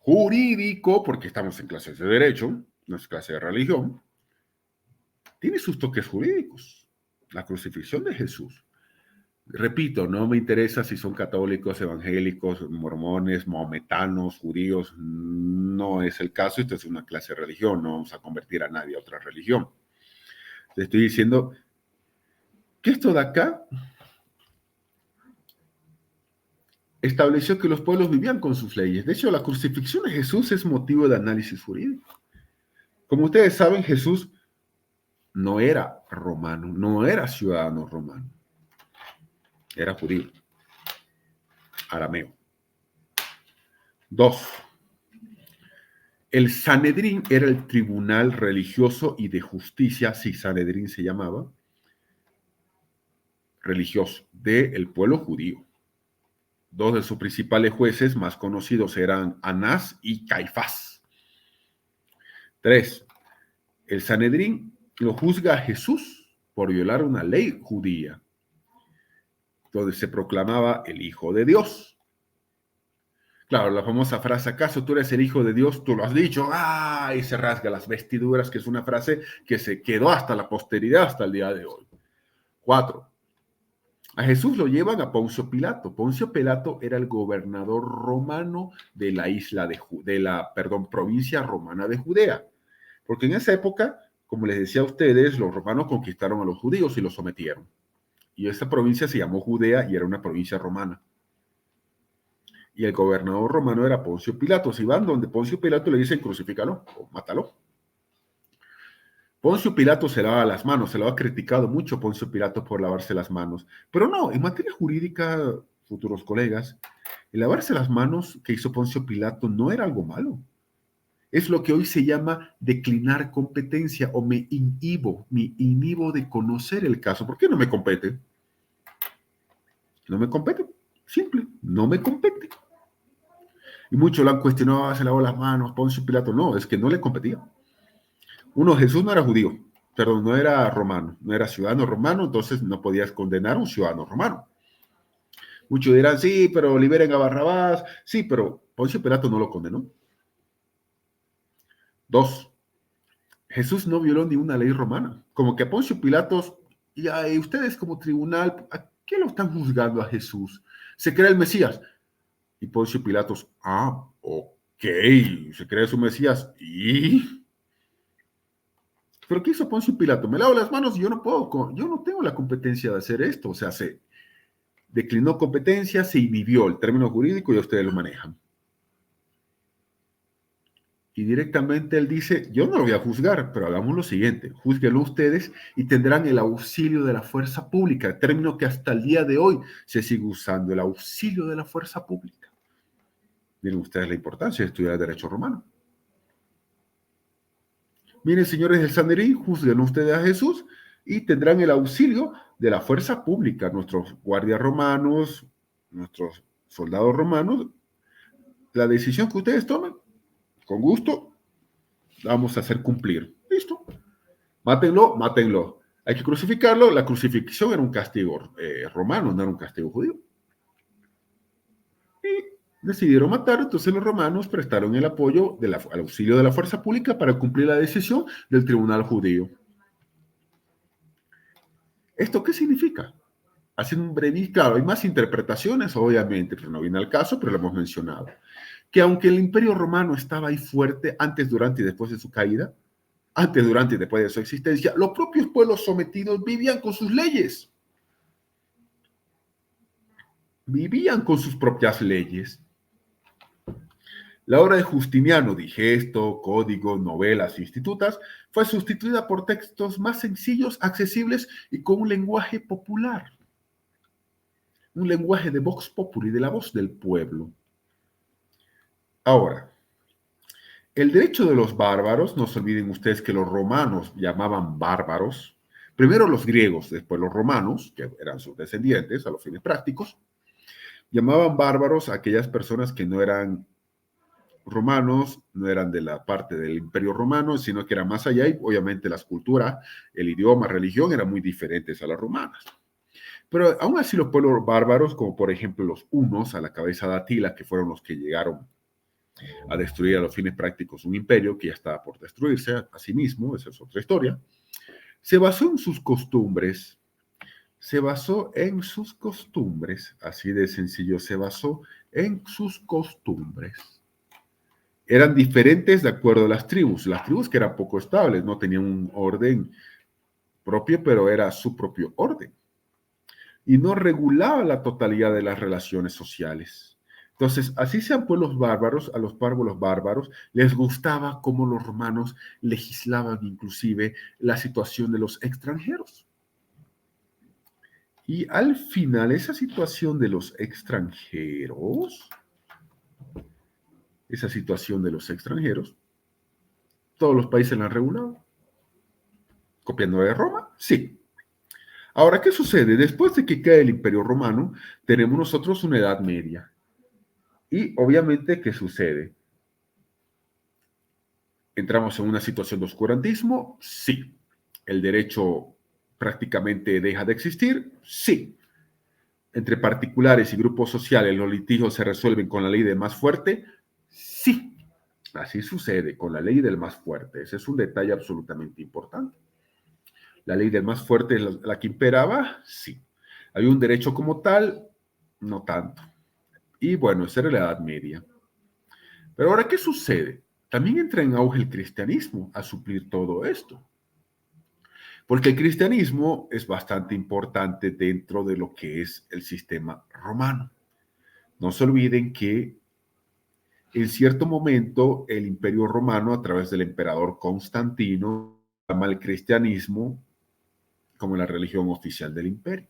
jurídico, porque estamos en clases de derecho, no es clase de religión, tiene sus toques jurídicos. La crucifixión de Jesús. Repito, no me interesa si son católicos, evangélicos, mormones, mahometanos, judíos. No es el caso. Esto es una clase de religión. No vamos a convertir a nadie a otra religión. Te estoy diciendo que esto de acá estableció que los pueblos vivían con sus leyes. De hecho, la crucifixión de Jesús es motivo de análisis jurídico. Como ustedes saben, Jesús no era romano, no era ciudadano romano. Era judío, arameo. 2. El Sanedrín era el tribunal religioso y de justicia, si Sanedrín se llamaba, religioso, del pueblo judío. 2 de sus principales jueces más conocidos eran Anás y Caifás. 3. El Sanedrín lo juzga a Jesús por violar una ley judía, donde se proclamaba el Hijo de Dios. Claro, la famosa frase, ¿acaso tú eres el Hijo de Dios? Tú lo has dicho, ¡ah! Y se rasga las vestiduras, que es una frase que se quedó hasta la posteridad, hasta el día de hoy. 4. A Jesús lo llevan a Poncio Pilato. Poncio Pilato era el gobernador romano de la provincia romana de Judea. Porque en esa época, como les decía a ustedes, los romanos conquistaron a los judíos y los sometieron. Y esta provincia se llamó Judea y era una provincia romana. Y el gobernador romano era Poncio Pilato. Si van donde Poncio Pilato le dicen crucifícalo o mátalo. Poncio Pilato se lava las manos, se lo ha criticado mucho Poncio Pilato por lavarse las manos. Pero no, en materia jurídica, futuros colegas, el lavarse las manos que hizo Poncio Pilato no era algo malo. Es lo que hoy se llama declinar competencia o me inhibo de conocer el caso. ¿Por qué no me compete? No me compete, simple, no me compete. Y muchos lo han cuestionado, se lavó las manos, Poncio Pilato. No, es que no le competía. Uno, Jesús no era judío, perdón, no era romano, no era ciudadano romano, entonces no podías condenar a un ciudadano romano. Muchos dirán, sí, pero liberen a Barrabás. Sí, pero Poncio Pilato no lo condenó. 2. Jesús no violó ni una ley romana. Como que a Poncio Pilato, y ustedes como tribunal, ¿a qué lo están juzgando a Jesús? Se cree el Mesías. Y Poncio Pilatos, ok, se cree su Mesías. ¿Y? ¿Pero qué hizo Poncio Pilato? Me lavo las manos y yo no tengo la competencia de hacer esto. O sea, se declinó competencia, se inhibió el término jurídico y ustedes lo manejan. Y directamente él dice, yo no lo voy a juzgar, pero hagamos lo siguiente, júzguenlo ustedes y tendrán el auxilio de la fuerza pública, término que hasta el día de hoy se sigue usando, el auxilio de la fuerza pública. Miren ustedes la importancia de estudiar el derecho romano. Miren, señores del Sanedrín, juzguen ustedes a Jesús y tendrán el auxilio de la fuerza pública, nuestros guardias romanos, nuestros soldados romanos. La decisión que ustedes tomen, con gusto, vamos a hacer cumplir. ¿Listo? Mátenlo, mátenlo. Hay que crucificarlo. La crucifixión era un castigo romano, no era un castigo judío. Y decidieron matar, entonces los romanos prestaron el apoyo al auxilio de la fuerza pública para cumplir la decisión del tribunal judío. ¿Esto qué significa? Haciendo un breve, claro, hay más interpretaciones, obviamente, pero no viene al caso, pero lo hemos mencionado. Que aunque el imperio romano estaba ahí fuerte antes, durante y después de su caída, antes, durante y después de su existencia, los propios pueblos sometidos vivían con sus leyes. Vivían con sus propias leyes. La obra de Justiniano, digesto, código, novelas, institutas, fue sustituida por textos más sencillos, accesibles y con un lenguaje popular. Un lenguaje de vox populi, de la voz del pueblo. Ahora, el derecho de los bárbaros, no se olviden ustedes que los romanos llamaban bárbaros, primero los griegos, después los romanos, que eran sus descendientes a los fines prácticos, llamaban bárbaros a aquellas personas que no eran romanos, no eran de la parte del imperio romano, sino que eran más allá y obviamente las culturas, el idioma, religión eran muy diferentes a las romanas. Pero aún así los pueblos bárbaros, como por ejemplo los hunos a la cabeza de Atila, que fueron los que llegaron a destruir a los fines prácticos un imperio que ya estaba por destruirse a sí mismo, esa es otra historia. Se basó en sus costumbres, así de sencillo, se basó en sus costumbres. Eran diferentes de acuerdo a las tribus que eran poco estables, no tenían un orden propio, pero era su propio orden. Y no regulaba la totalidad de las relaciones sociales. Entonces, así sean pueblos bárbaros, a los pueblos bárbaros les gustaba cómo los romanos legislaban inclusive la situación de los extranjeros. Y al final, esa situación de los extranjeros, todos los países la han regulado. ¿Copiando de Roma? Sí. Ahora, ¿qué sucede? Después de que cae el Imperio Romano, tenemos nosotros una Edad Media. Y obviamente, ¿qué sucede? ¿Entramos en una situación de oscurantismo? Sí. ¿El derecho prácticamente deja de existir? Sí. ¿Entre particulares y grupos sociales los litigios se resuelven con la ley del más fuerte? Sí. Así sucede con la ley del más fuerte. Ese es un detalle absolutamente importante. ¿La ley del más fuerte es la que imperaba? Sí. ¿Había un derecho como tal? No tanto. Y bueno, esa era la Edad Media. Pero ahora, ¿qué sucede? También entra en auge el cristianismo a suplir todo esto. Porque el cristianismo es bastante importante dentro de lo que es el sistema romano. No se olviden que en cierto momento el imperio romano, a través del emperador Constantino, llama al cristianismo como la religión oficial del imperio.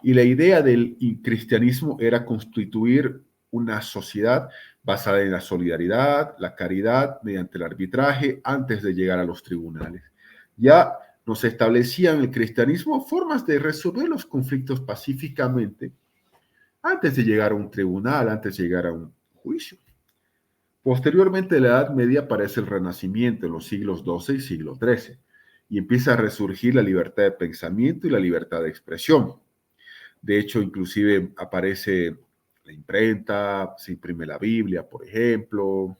Y la idea del cristianismo era constituir una sociedad basada en la solidaridad, la caridad, mediante el arbitraje, antes de llegar a los tribunales. Ya nos establecían el cristianismo formas de resolver los conflictos pacíficamente antes de llegar a un tribunal, antes de llegar a un juicio. Posteriormente, en la Edad Media aparece el Renacimiento en los siglos XII y siglo XIII y empieza a resurgir la libertad de pensamiento y la libertad de expresión. De hecho, inclusive aparece la imprenta, se imprime la Biblia, por ejemplo,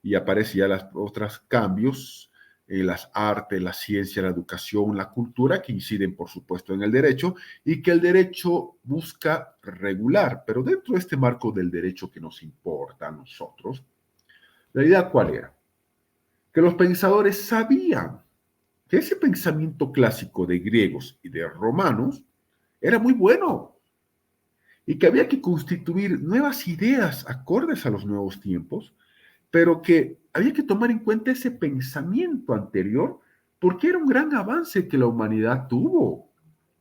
y aparece ya los otros cambios en las artes, la ciencia, la educación, la cultura, que inciden, por supuesto, en el derecho y que el derecho busca regular. Pero dentro de este marco del derecho que nos importa a nosotros, ¿la idea cuál era? Que los pensadores sabían que ese pensamiento clásico de griegos y de romanos era muy bueno y que había que constituir nuevas ideas acordes a los nuevos tiempos, pero que había que tomar en cuenta ese pensamiento anterior porque era un gran avance que la humanidad tuvo,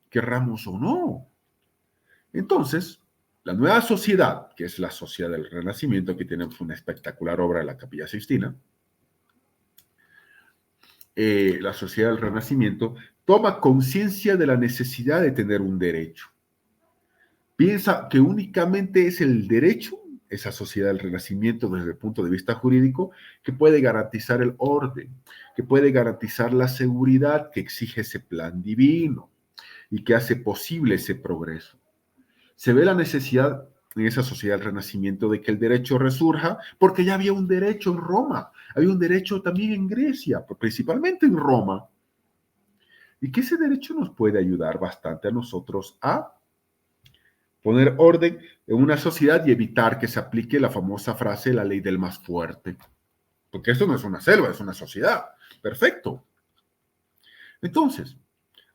querramos o no. Entonces, la nueva sociedad, que es la sociedad del Renacimiento, aquí tenemos una espectacular obra de la Capilla Sixtina, la sociedad del Renacimiento toma conciencia de la necesidad de tener un derecho. Piensa que únicamente es el derecho, esa sociedad del Renacimiento desde el punto de vista jurídico, que puede garantizar el orden, que puede garantizar la seguridad que exige ese plan divino y que hace posible ese progreso. Se ve la necesidad en esa sociedad del Renacimiento de que el derecho resurja porque ya había un derecho en Roma, había un derecho también en Grecia, principalmente en Roma, y que ese derecho nos puede ayudar bastante a nosotros a poner orden en una sociedad y evitar que se aplique la famosa frase la ley del más fuerte. Porque esto no es una selva, es una sociedad. Perfecto. Entonces,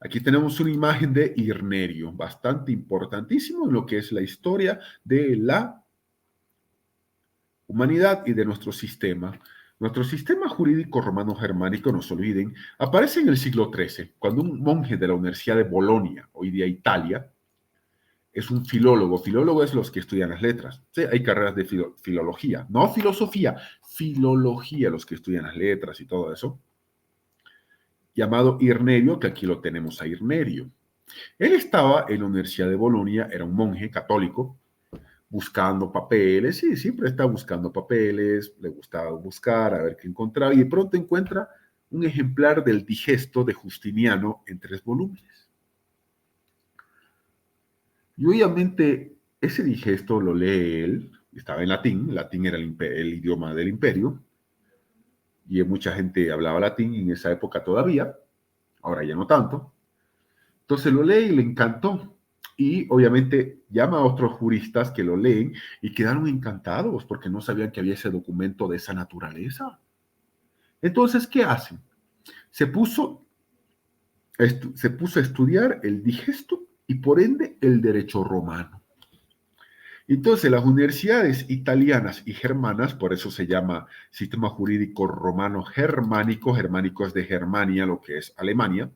aquí tenemos una imagen de Irnerio, bastante importantísimo en lo que es la historia de la humanidad y de nuestro sistema. Nuestro sistema jurídico romano-germánico, no se olviden, aparece en el siglo XIII, cuando un monje de la Universidad de Bolonia, hoy día Italia, es un filólogo. Filólogo es los que estudian las letras. Sí, hay carreras de filología, no filosofía, filología, los que estudian las letras y todo eso. Llamado Irnerio, que aquí lo tenemos a Irnerio. Él estaba en la Universidad de Bolonia, era un monje católico, buscando papeles, sí, siempre está buscando papeles, le gustaba buscar, a ver qué encontraba, y de pronto encuentra un ejemplar del Digesto de Justiniano en 3 volúmenes. Y obviamente ese digesto lo lee él, estaba en latín, latín era el idioma del imperio, y mucha gente hablaba latín en esa época todavía, ahora ya no tanto. Entonces lo lee y le encantó. Y obviamente llama a otros juristas que lo leen y quedaron encantados porque no sabían que había ese documento de esa naturaleza. Entonces, ¿qué hacen? Se puso, se puso a estudiar el digesto y por ende el derecho romano. Entonces, las universidades italianas y germanas, por eso se llama sistema jurídico romano germánico, germánico es de Germania, lo que es Alemania,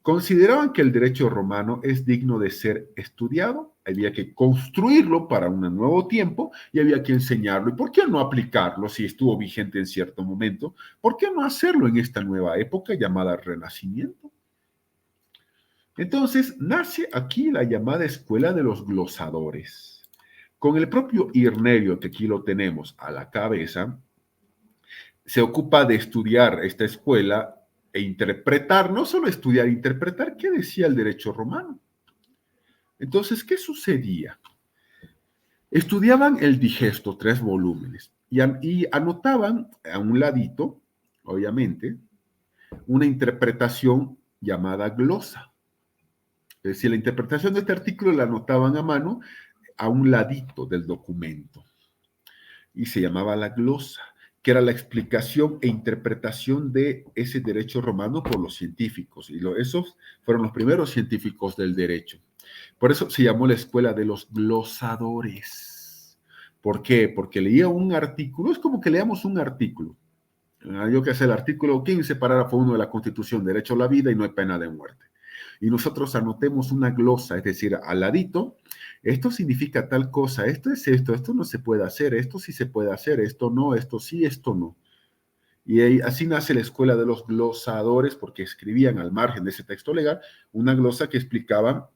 consideraban que el derecho romano es digno de ser estudiado, había que construirlo para un nuevo tiempo y había que enseñarlo. ¿Y por qué no aplicarlo si estuvo vigente en cierto momento? ¿Por qué no hacerlo en esta nueva época llamada Renacimiento? Entonces nace aquí la llamada Escuela de los Glosadores. Con el propio Irnerio, que aquí lo tenemos a la cabeza, se ocupa de estudiar esta escuela e interpretar, no solo estudiar, interpretar qué decía el derecho romano. Entonces, ¿qué sucedía? Estudiaban el digesto, 3 volúmenes, y anotaban a un ladito, obviamente, una interpretación llamada glosa. Es decir, la interpretación de este artículo la anotaban a mano a un ladito del documento y se llamaba la glosa, que era la explicación e interpretación de ese derecho romano por los científicos. Y esos fueron los primeros científicos del derecho. Por eso se llamó la escuela de los glosadores. ¿Por qué? Porque leía un artículo, es como que leamos un artículo. Yo que sé, el artículo 15, parágrafo 1 de la Constitución, derecho a la vida y no hay pena de muerte. Y nosotros anotemos una glosa, es decir, al ladito, esto significa tal cosa, esto es esto no se puede hacer, esto sí se puede hacer, esto no, esto sí, esto no. Y así nace la escuela de los glosadores, porque escribían al margen de ese texto legal una glosa que explicaba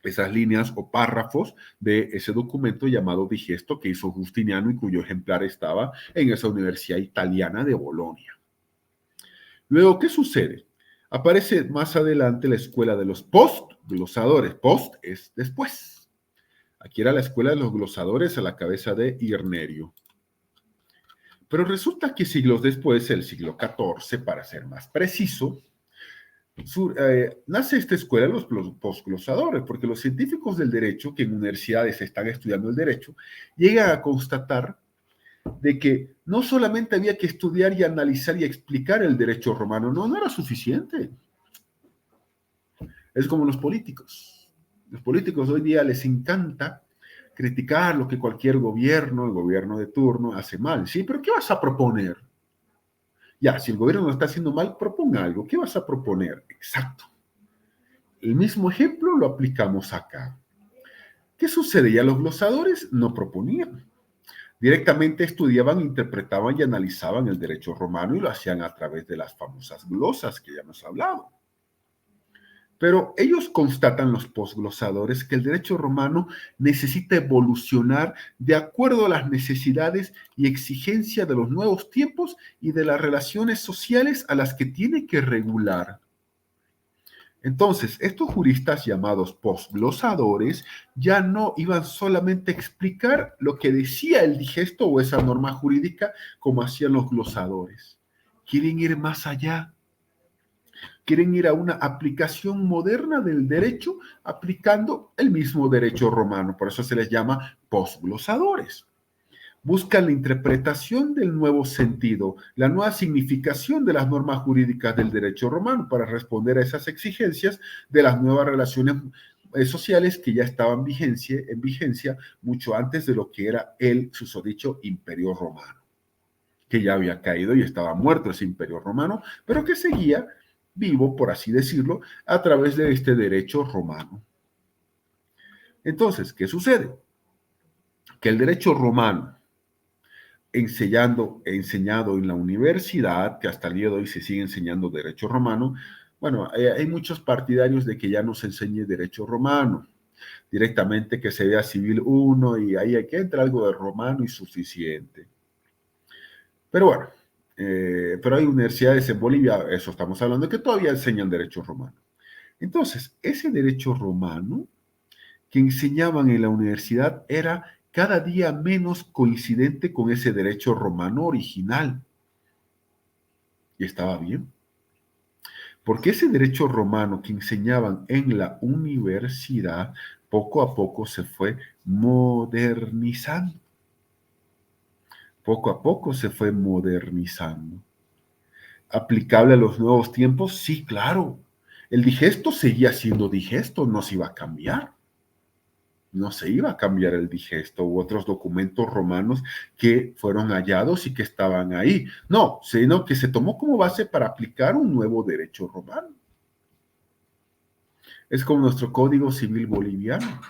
esas líneas o párrafos de ese documento llamado Digesto que hizo Justiniano y cuyo ejemplar estaba en esa universidad italiana de Bolonia. Luego, ¿qué sucede? Aparece más adelante la escuela de los post-glosadores. Post es después. Aquí era la escuela de los glosadores a la cabeza de Irnerio. Pero resulta que siglos después, el siglo XIV, para ser más preciso, nace esta escuela de los postglosadores, porque los científicos del derecho, que en universidades están estudiando el derecho, llegan a constatar de que no solamente había que estudiar y analizar y explicar el derecho romano, no era suficiente. Es como los políticos. Los políticos hoy día les encanta criticar lo que cualquier gobierno, el gobierno de turno, hace mal. Sí, pero ¿qué vas a proponer? Ya, si el gobierno lo está haciendo mal, proponga algo. ¿Qué vas a proponer? Exacto. El mismo ejemplo lo aplicamos acá. ¿Qué sucede? Ya los glosadores no proponían. Directamente estudiaban, interpretaban y analizaban el derecho romano y lo hacían a través de las famosas glosas que ya hemos hablado. Pero ellos constatan, los posglosadores, que el derecho romano necesita evolucionar de acuerdo a las necesidades y exigencias de los nuevos tiempos y de las relaciones sociales a las que tiene que regular. Entonces, estos juristas llamados posglosadores ya no iban solamente a explicar lo que decía el digesto o esa norma jurídica como hacían los glosadores. Quieren ir más allá. Quieren ir a una aplicación moderna del derecho aplicando el mismo derecho romano. Por eso se les llama posglosadores. Buscan la interpretación del nuevo sentido, la nueva significación de las normas jurídicas del derecho romano para responder a esas exigencias de las nuevas relaciones sociales que ya estaban en vigencia mucho antes de lo que era el susodicho Imperio Romano, que ya había caído y estaba muerto ese Imperio Romano, pero que seguía vivo, por así decirlo, a través de este derecho romano. Entonces, ¿qué sucede? Que el derecho romano, enseñado en la universidad, que hasta el día de hoy se sigue enseñando derecho romano, bueno, hay muchos partidarios de que ya no se enseñe derecho romano, directamente que se vea civil 1 y ahí hay que entrar algo de romano y suficiente. Pero bueno, pero hay universidades en Bolivia, eso estamos hablando, que todavía enseñan derecho romano. Entonces, ese derecho romano que enseñaban en la universidad era cada día menos coincidente con ese derecho romano original. Y estaba bien, porque ese derecho romano que enseñaban en la universidad poco a poco se fue modernizando. Poco a poco se fue modernizando. ¿Aplicable a los nuevos tiempos? Sí, claro. El digesto seguía siendo digesto, no se iba a cambiar. No se iba a cambiar el digesto u otros documentos romanos que fueron hallados y que estaban ahí. No, sino que se tomó como base para aplicar un nuevo derecho romano. Es como nuestro Código Civil boliviano.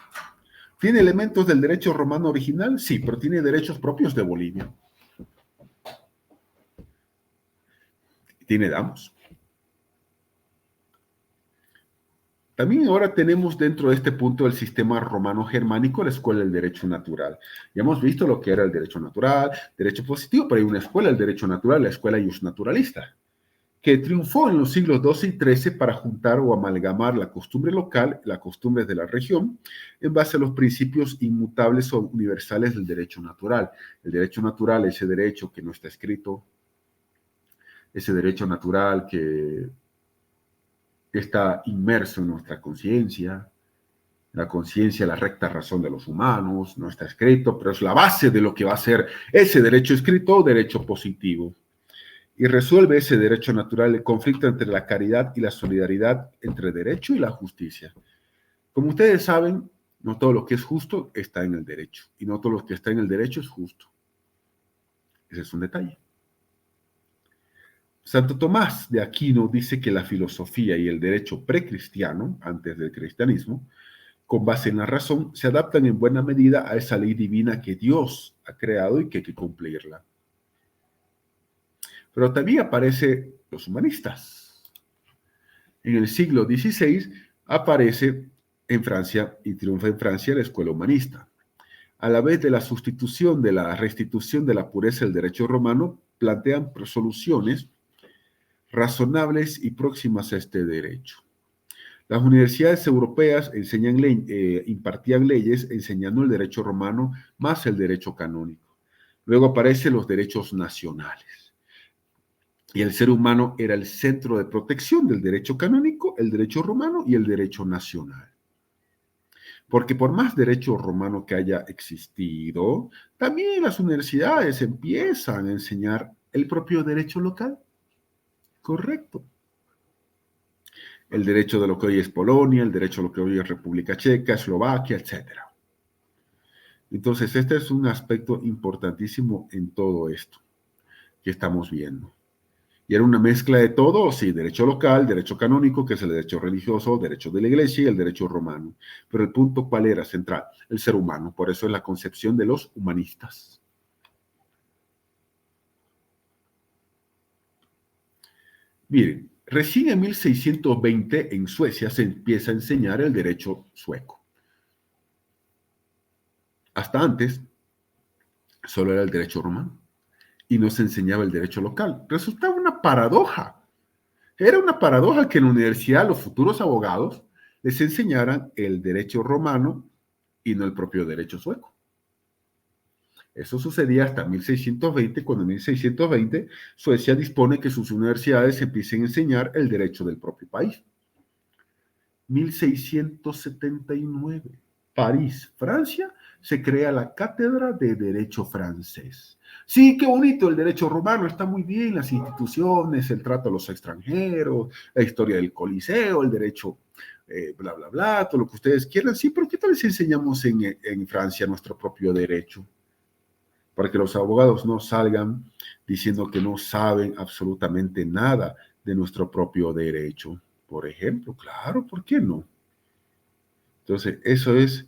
¿Tiene elementos del derecho romano original? Sí, pero tiene derechos propios de Bolivia. Tiene damos. También ahora tenemos dentro de este punto del sistema romano-germánico la escuela del derecho natural. Ya hemos visto lo que era el derecho natural, derecho positivo, pero hay una escuela del derecho natural, la escuela justnaturalista, que triunfó en los siglos XII y XIII para juntar o amalgamar la costumbre local, las costumbres de la región, en base a los principios inmutables o universales del derecho natural. El derecho natural, ese derecho que no está escrito, ese derecho natural que está inmerso en nuestra conciencia, la conciencia, la recta razón de los humanos, no está escrito, pero es la base de lo que va a ser ese derecho escrito o derecho positivo. Y resuelve ese derecho natural el conflicto entre la caridad y la solidaridad, entre derecho y la justicia. Como ustedes saben, no todo lo que es justo está en el derecho, y no todo lo que está en el derecho es justo. Ese es un detalle. Santo Tomás de Aquino dice que la filosofía y el derecho precristiano, antes del cristianismo, con base en la razón, se adaptan en buena medida a esa ley divina que Dios ha creado y que hay que cumplirla. Pero también aparecen los humanistas. En el siglo XVI aparece en Francia y triunfa en Francia la escuela humanista. A la vez de la sustitución de la restitución de la pureza del derecho romano, plantean soluciones razonables y próximas a este derecho. Las universidades europeas impartían leyes enseñando el derecho romano más el derecho canónico. Luego aparecen los derechos nacionales. Y el ser humano era el centro de protección del derecho canónico, el derecho romano y el derecho nacional. Porque por más derecho romano que haya existido, también las universidades empiezan a enseñar el propio derecho local. Correcto. El derecho de lo que hoy es Polonia, el derecho de lo que hoy es República Checa, Eslovaquia, etc. Entonces, este es un aspecto importantísimo en todo esto que estamos viendo. Y era una mezcla de todo, sí, derecho local, derecho canónico, que es el derecho religioso, derecho de la iglesia y el derecho romano. Pero el punto, ¿cuál era? Central, el ser humano. Por eso es la concepción de los humanistas. Miren, recién en 1620 en Suecia se empieza a enseñar el derecho sueco. Hasta antes solo era el derecho romano y no se enseñaba el derecho local. Resultaba una paradoja. Era una paradoja que en la universidad los futuros abogados les enseñaran el derecho romano y no el propio derecho sueco. Eso sucedía hasta 1620, cuando en 1620 Suecia dispone que sus universidades empiecen a enseñar el derecho del propio país. 1679, París, Francia, se crea la Cátedra de Derecho Francés. Sí, qué bonito el derecho romano, está muy bien, las instituciones, el trato a los extranjeros, la historia del Coliseo, el derecho, bla, bla, bla, todo lo que ustedes quieran. Sí, pero ¿qué tal si enseñamos en Francia nuestro propio derecho? Para que los abogados no salgan diciendo que no saben absolutamente nada de nuestro propio derecho. Por ejemplo, claro, ¿por qué no? Entonces, eso es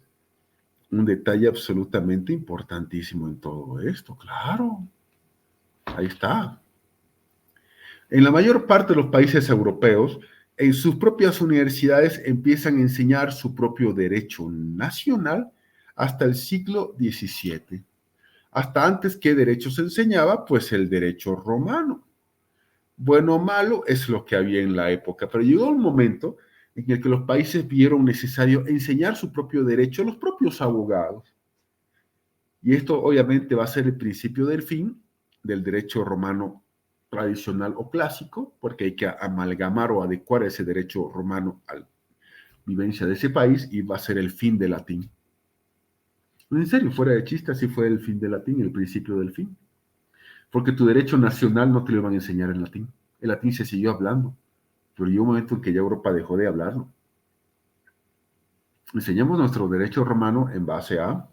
un detalle absolutamente importantísimo en todo esto, claro. Ahí está. En la mayor parte de los países europeos, en sus propias universidades empiezan a enseñar su propio derecho nacional hasta el siglo XVII. Hasta antes, ¿qué derecho se enseñaba? Pues el derecho romano. Bueno o malo es lo que había en la época, pero llegó un momento en el que los países vieron necesario enseñar su propio derecho a los propios abogados. Y esto obviamente va a ser el principio del fin del derecho romano tradicional o clásico, porque hay que amalgamar o adecuar ese derecho romano a la vivencia de ese país y va a ser el fin del latín. En serio, fuera de chiste, así fue el fin del latín, el principio del fin. Porque tu derecho nacional no te lo van a enseñar en latín. El latín se siguió hablando, pero llegó un momento en que ya Europa dejó de hablarlo. Enseñamos nuestro derecho romano en base a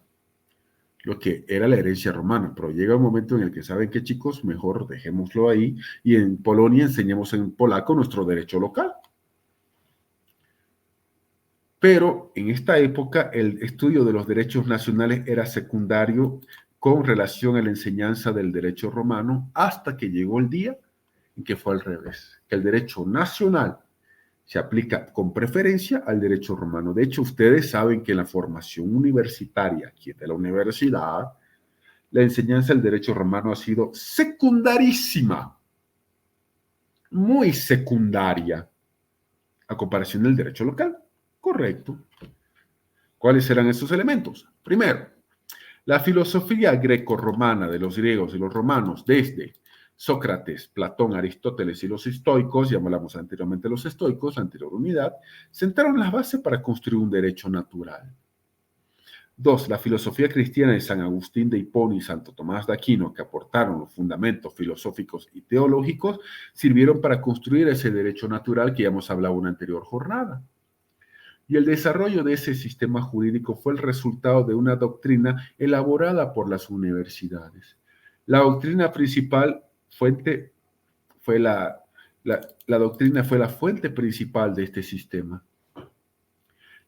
lo que era la herencia romana, pero llega un momento en el que saben que, chicos, mejor dejémoslo ahí y en Polonia enseñamos en polaco nuestro derecho local. Pero en esta época el estudio de los derechos nacionales era secundario con relación a la enseñanza del derecho romano hasta que llegó el día en que fue al revés, que el derecho nacional se aplica con preferencia al derecho romano. De hecho, ustedes saben que en la formación universitaria, aquí de la universidad, la enseñanza del derecho romano ha sido secundarísima, muy secundaria, a comparación del derecho local. Correcto. ¿Cuáles serán esos elementos? Primero, la filosofía greco-romana de los griegos y los romanos, desde Sócrates, Platón, Aristóteles y los estoicos, ya hablamos anteriormente de los estoicos, anterior unidad, sentaron las bases para construir un derecho natural. Dos, la filosofía cristiana de San Agustín de Hipona y Santo Tomás de Aquino, que aportaron los fundamentos filosóficos y teológicos, sirvieron para construir ese derecho natural que ya hemos hablado en una anterior jornada. Y el desarrollo de ese sistema jurídico fue el resultado de una doctrina elaborada por las universidades. La doctrina principal fuente fue la doctrina fue la fuente principal de este sistema.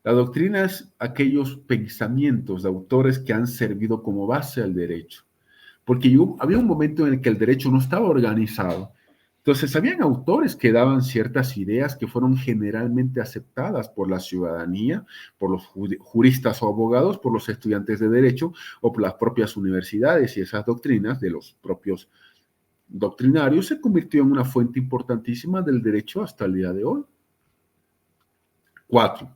La doctrina es aquellos pensamientos de autores que han servido como base al derecho, porque había un momento en el que el derecho no estaba organizado. Entonces, habían autores que daban ciertas ideas que fueron generalmente aceptadas por la ciudadanía, por los juristas o abogados, por los estudiantes de derecho o por las propias universidades, y esas doctrinas de los propios doctrinarios se convirtió en una fuente importantísima del derecho hasta el día de hoy. 4.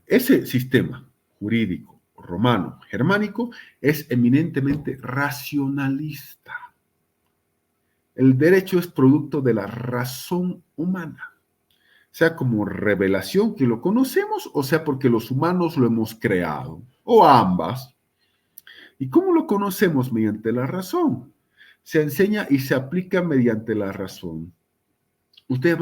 Ese sistema jurídico romano germánico es eminentemente racionalista. El derecho es producto de la razón humana, sea como revelación que lo conocemos o sea porque los humanos lo hemos creado, o ambas. ¿Y cómo lo conocemos? Mediante la razón. Se enseña y se aplica mediante la razón. Ustedes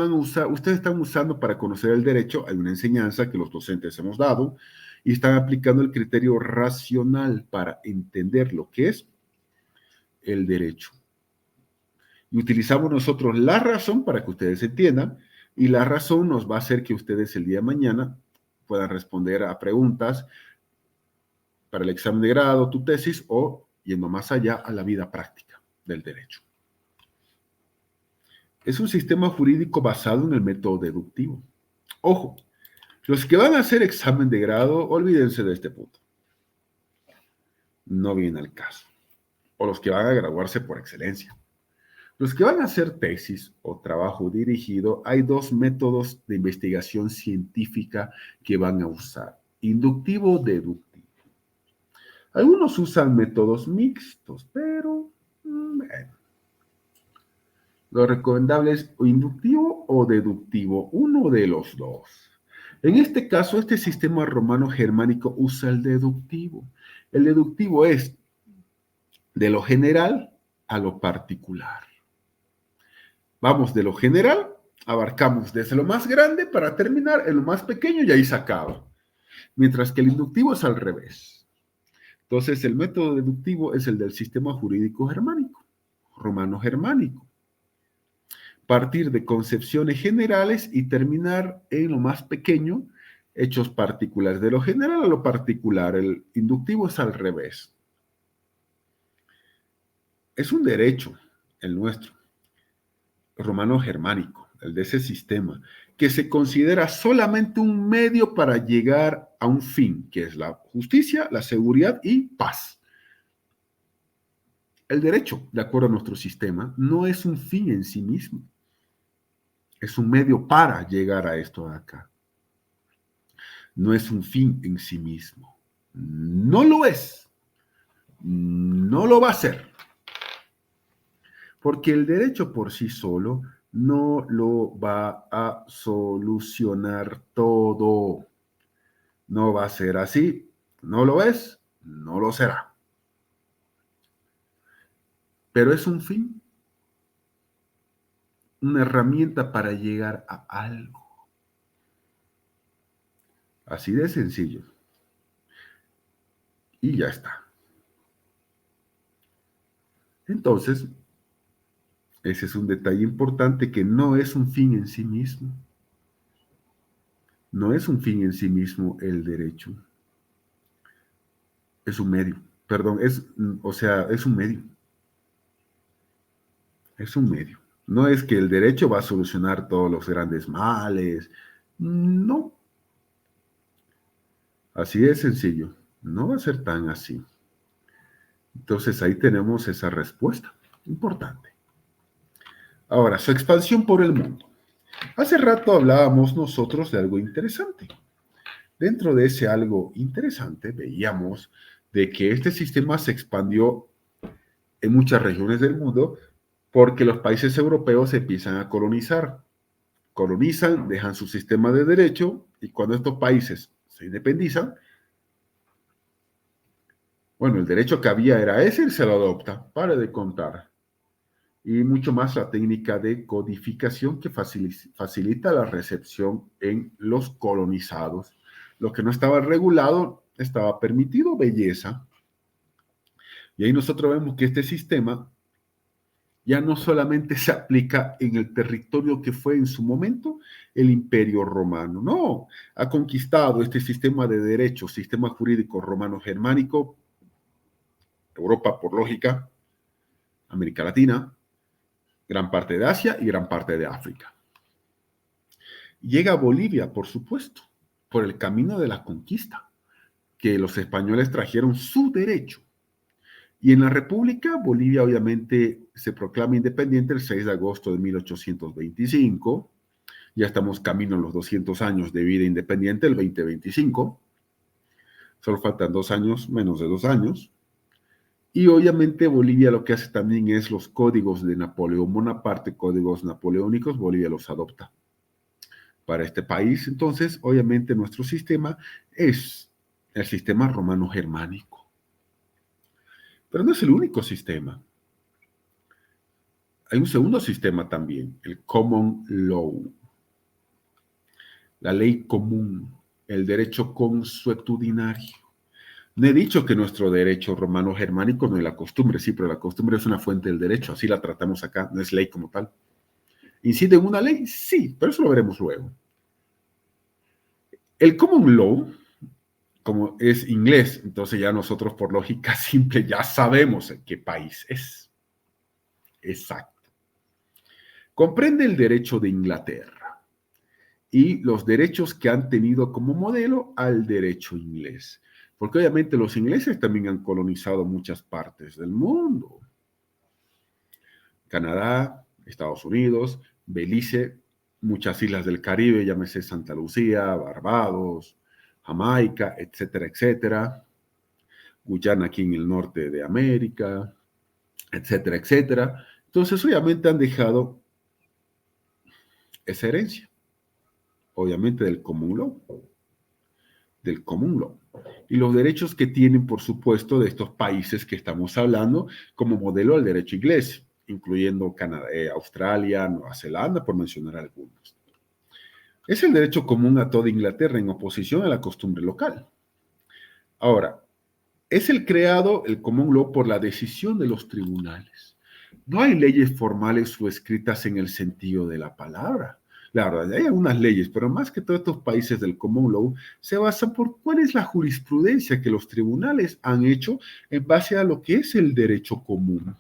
están usando para conocer el derecho, hay una enseñanza que los docentes hemos dado y están aplicando el criterio racional para entender lo que es el derecho. Y utilizamos nosotros la razón para que ustedes entiendan y la razón nos va a hacer que ustedes el día de mañana puedan responder a preguntas para el examen de grado, tu tesis o yendo más allá a la vida práctica del derecho. Es un sistema jurídico basado en el método deductivo. Ojo, los que van a hacer examen de grado, olvídense de este punto. No viene al caso. O los que van a graduarse por excelencia. Los que van a hacer tesis o trabajo dirigido, hay dos métodos de investigación científica que van a usar. Inductivo o deductivo. Algunos usan métodos mixtos, pero bueno. Lo recomendable es o inductivo o deductivo, uno de los dos. En este caso, este sistema romano germánico usa el deductivo. El deductivo es de lo general a lo particular. Vamos de lo general, abarcamos desde lo más grande para terminar en lo más pequeño y ahí se acaba. Mientras que el inductivo es al revés. Entonces, el método deductivo es el del sistema jurídico germánico, romano germánico. Partir de concepciones generales y terminar en lo más pequeño, hechos particulares. De lo general a lo particular, el inductivo es al revés. Es un derecho, el nuestro, romano germánico, el de ese sistema, que se considera solamente un medio para llegar a un fin, que es la justicia, la seguridad y paz. El derecho, de acuerdo a nuestro sistema, no es un fin en sí mismo. Es un medio para llegar a esto de acá. No es un fin en sí mismo. No lo es. No lo va a hacer, porque el derecho por sí solo no lo va a solucionar todo. No va a ser así. ¿No lo es? No lo será. Pero es un fin, una herramienta para llegar a algo. Así de sencillo. Y ya está. Entonces, ese es un detalle importante, que no es un fin en sí mismo. No es un fin en sí mismo el derecho. Es un medio. Perdón, es un medio. Es un medio. No es que el derecho va a solucionar todos los grandes males. No. Así de sencillo. No va a ser tan así. Entonces ahí tenemos esa respuesta importante. Ahora, su expansión por el mundo. Hace rato hablábamos nosotros de algo interesante. Dentro de ese algo interesante veíamos de que este sistema se expandió en muchas regiones del mundo porque los países europeos empiezan a colonizar. Colonizan, dejan su sistema de derecho y cuando estos países se independizan, bueno, el derecho que había era ese y se lo adopta, para de contar. Y mucho más la técnica de codificación que facilita la recepción en los colonizados. Lo que no estaba regulado estaba permitido, belleza. Y ahí nosotros vemos que este sistema ya no solamente se aplica en el territorio que fue en su momento el Imperio Romano, no, ha conquistado este sistema de derecho, sistema jurídico romano-germánico, Europa por lógica, América Latina, gran parte de Asia y gran parte de África. Llega a Bolivia, por supuesto, por el camino de la conquista, que los españoles trajeron su derecho. Y en la República, Bolivia obviamente se proclama independiente el 6 de agosto de 1825. Ya estamos camino a los 200 años de vida independiente, el 2025. Solo faltan 2 años, menos de 2 años. Y obviamente Bolivia lo que hace también es los códigos de Napoleón Bonaparte, códigos napoleónicos, Bolivia los adopta para este país. Entonces, obviamente nuestro sistema es el sistema romano-germánico. Pero no es el único sistema. Hay un segundo sistema también, el common law, la ley común, el derecho consuetudinario. No he dicho que nuestro derecho romano-germánico no es la costumbre, sí, pero la costumbre es una fuente del derecho, así la tratamos acá, no es ley como tal. ¿Incide en una ley? Sí, pero eso lo veremos luego. El common law, como es inglés, entonces ya nosotros por lógica simple ya sabemos en qué país es. Exacto. Comprende el derecho de Inglaterra y los derechos que han tenido como modelo al derecho inglés. Porque obviamente los ingleses también han colonizado muchas partes del mundo. Canadá, Estados Unidos, Belice, muchas islas del Caribe, llámese Santa Lucía, Barbados, Jamaica, etcétera, etcétera. Guyana aquí en el norte de América, etcétera, etcétera. Entonces, obviamente han dejado esa herencia, obviamente del common law, del common law. Y los derechos que tienen, por supuesto, de estos países que estamos hablando como modelo al derecho inglés, incluyendo Canadá, Australia, Nueva Zelanda, por mencionar algunos. Es el derecho común a toda Inglaterra en oposición a la costumbre local. Ahora, es el creado, el common law, por la decisión de los tribunales. No hay leyes formales o escritas en el sentido de la palabra. La verdad, hay algunas leyes, pero más que todos estos países del common law se basan por cuál es la jurisprudencia que los tribunales han hecho en base a lo que es el derecho común.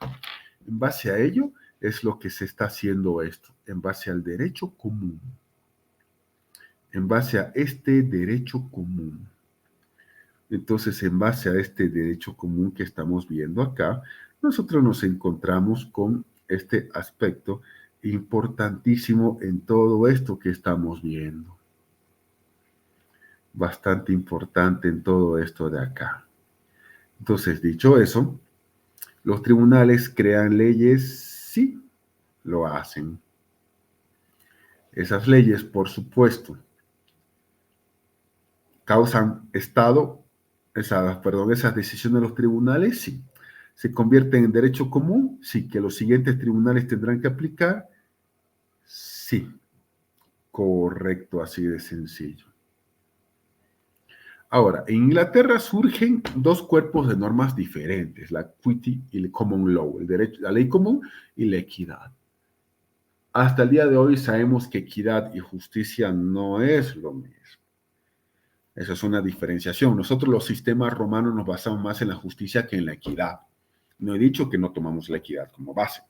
En base a ello es lo que se está haciendo esto, en base al derecho común. En base a este derecho común. Entonces, en base a este derecho común que estamos viendo acá, nosotros nos encontramos con este aspecto importantísimo en todo esto que estamos viendo. Bastante importante en todo esto de acá. Entonces, dicho eso, los tribunales crean leyes, sí, lo hacen. Esas leyes, por supuesto, causan esas decisiones de los tribunales, sí. Se convierten en derecho común, sí. Que los siguientes tribunales tendrán que aplicar, sí. Correcto, así de sencillo. Ahora, en Inglaterra surgen dos cuerpos de normas diferentes, la equity y el common law, el derecho, la ley común y la equidad. Hasta el día de hoy sabemos que equidad y justicia no es lo mismo. Esa es una diferenciación. Nosotros los sistemas romanos nos basamos más en la justicia que en la equidad. No he dicho que no tomamos la equidad como base,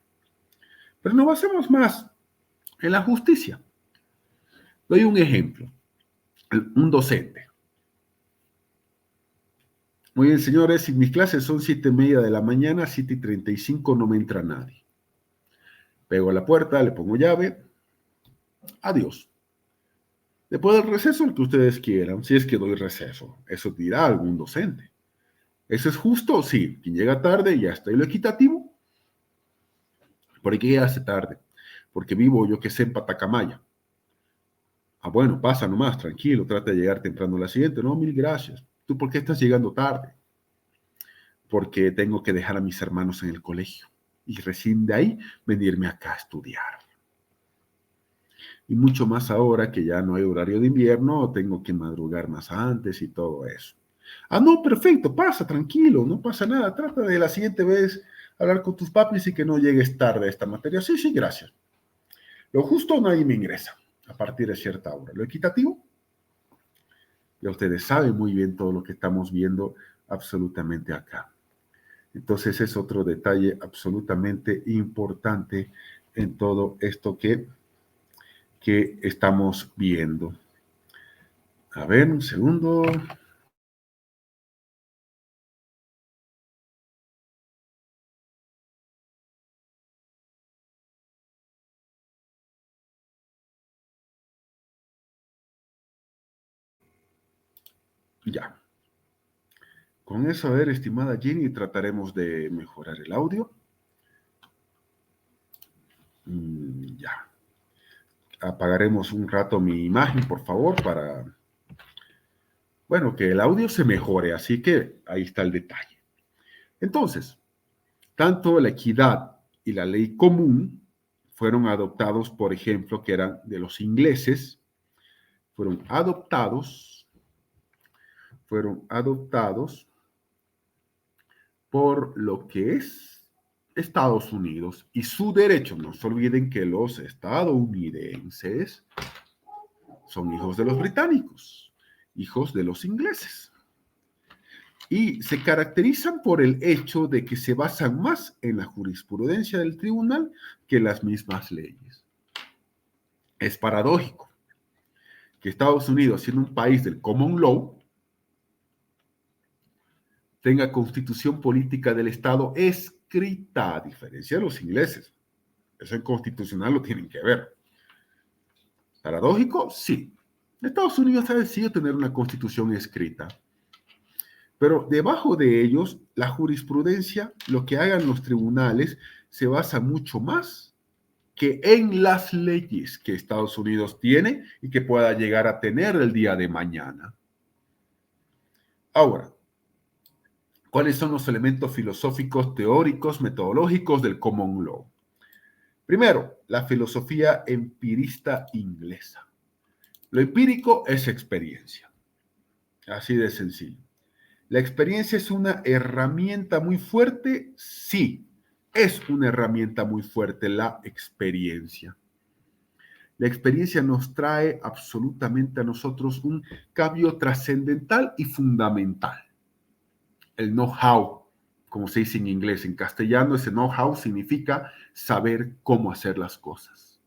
pero nos basamos más en la justicia. Doy un ejemplo. Un docente. Muy bien, señores, si mis clases son 7:30 de la mañana, 7:35 no me entra nadie. Pego a la puerta, le pongo llave. Adiós. Después del receso, el que ustedes quieran, si es que doy receso. Eso dirá algún docente. ¿Eso es justo? Sí. Quien llega tarde ya está. ¿Y lo equitativo? ¿Por qué llegaste tarde? Porque vivo, yo que sé, en Patacamaya. Ah, bueno, pasa nomás, tranquilo, trata de llegar temprano a la siguiente. No, mil gracias. ¿Tú por qué estás llegando tarde? Porque tengo que dejar a mis hermanos en el colegio y recién de ahí venirme acá a estudiar. Y mucho más ahora que ya no hay horario de invierno, tengo que madrugar más antes y todo eso. Ah, no, perfecto, pasa, tranquilo, no pasa nada. Trata de la siguiente vez hablar con tus papis y que no llegues tarde a esta materia. Sí, sí, gracias. Lo justo nadie me ingresa a partir de cierta hora. Lo equitativo, ya ustedes saben muy bien todo lo que estamos viendo absolutamente acá. Entonces es otro detalle absolutamente importante en todo esto que estamos viendo. A ver, un segundo. Ya. Con eso, a ver, estimada Jenny, trataremos de mejorar el audio. Ya. Apagaremos un rato mi imagen, por favor, para, bueno, que el audio se mejore. Así que ahí está el detalle. Entonces, tanto la equidad y la ley común fueron adoptados, por ejemplo, que eran de los ingleses, fueron adoptados por lo que es Estados Unidos y su derecho. No se olviden que los estadounidenses son hijos de los británicos, hijos de los ingleses. Y se caracterizan por el hecho de que se basan más en la jurisprudencia del tribunal que las mismas leyes. Es paradójico que Estados Unidos, siendo un país del common law, tenga constitución política del Estado escrita, a diferencia de los ingleses. Eso en constitucional lo tienen que ver. ¿Paradójico? Sí. Estados Unidos ha decidido tener una constitución escrita. Pero debajo de ellos, la jurisprudencia, lo que hagan los tribunales, se basa mucho más que en las leyes que Estados Unidos tiene y que pueda llegar a tener el día de mañana. Ahora, ¿cuáles son los elementos filosóficos, teóricos, metodológicos del common law? Primero, la filosofía empirista inglesa. Lo empírico es experiencia. Así de sencillo. ¿La experiencia es una herramienta muy fuerte? Sí, es una herramienta muy fuerte la experiencia. La experiencia nos trae absolutamente a nosotros un cambio trascendental y fundamental. El know-how, como se dice en inglés, en castellano ese know-how significa saber cómo hacer las cosas.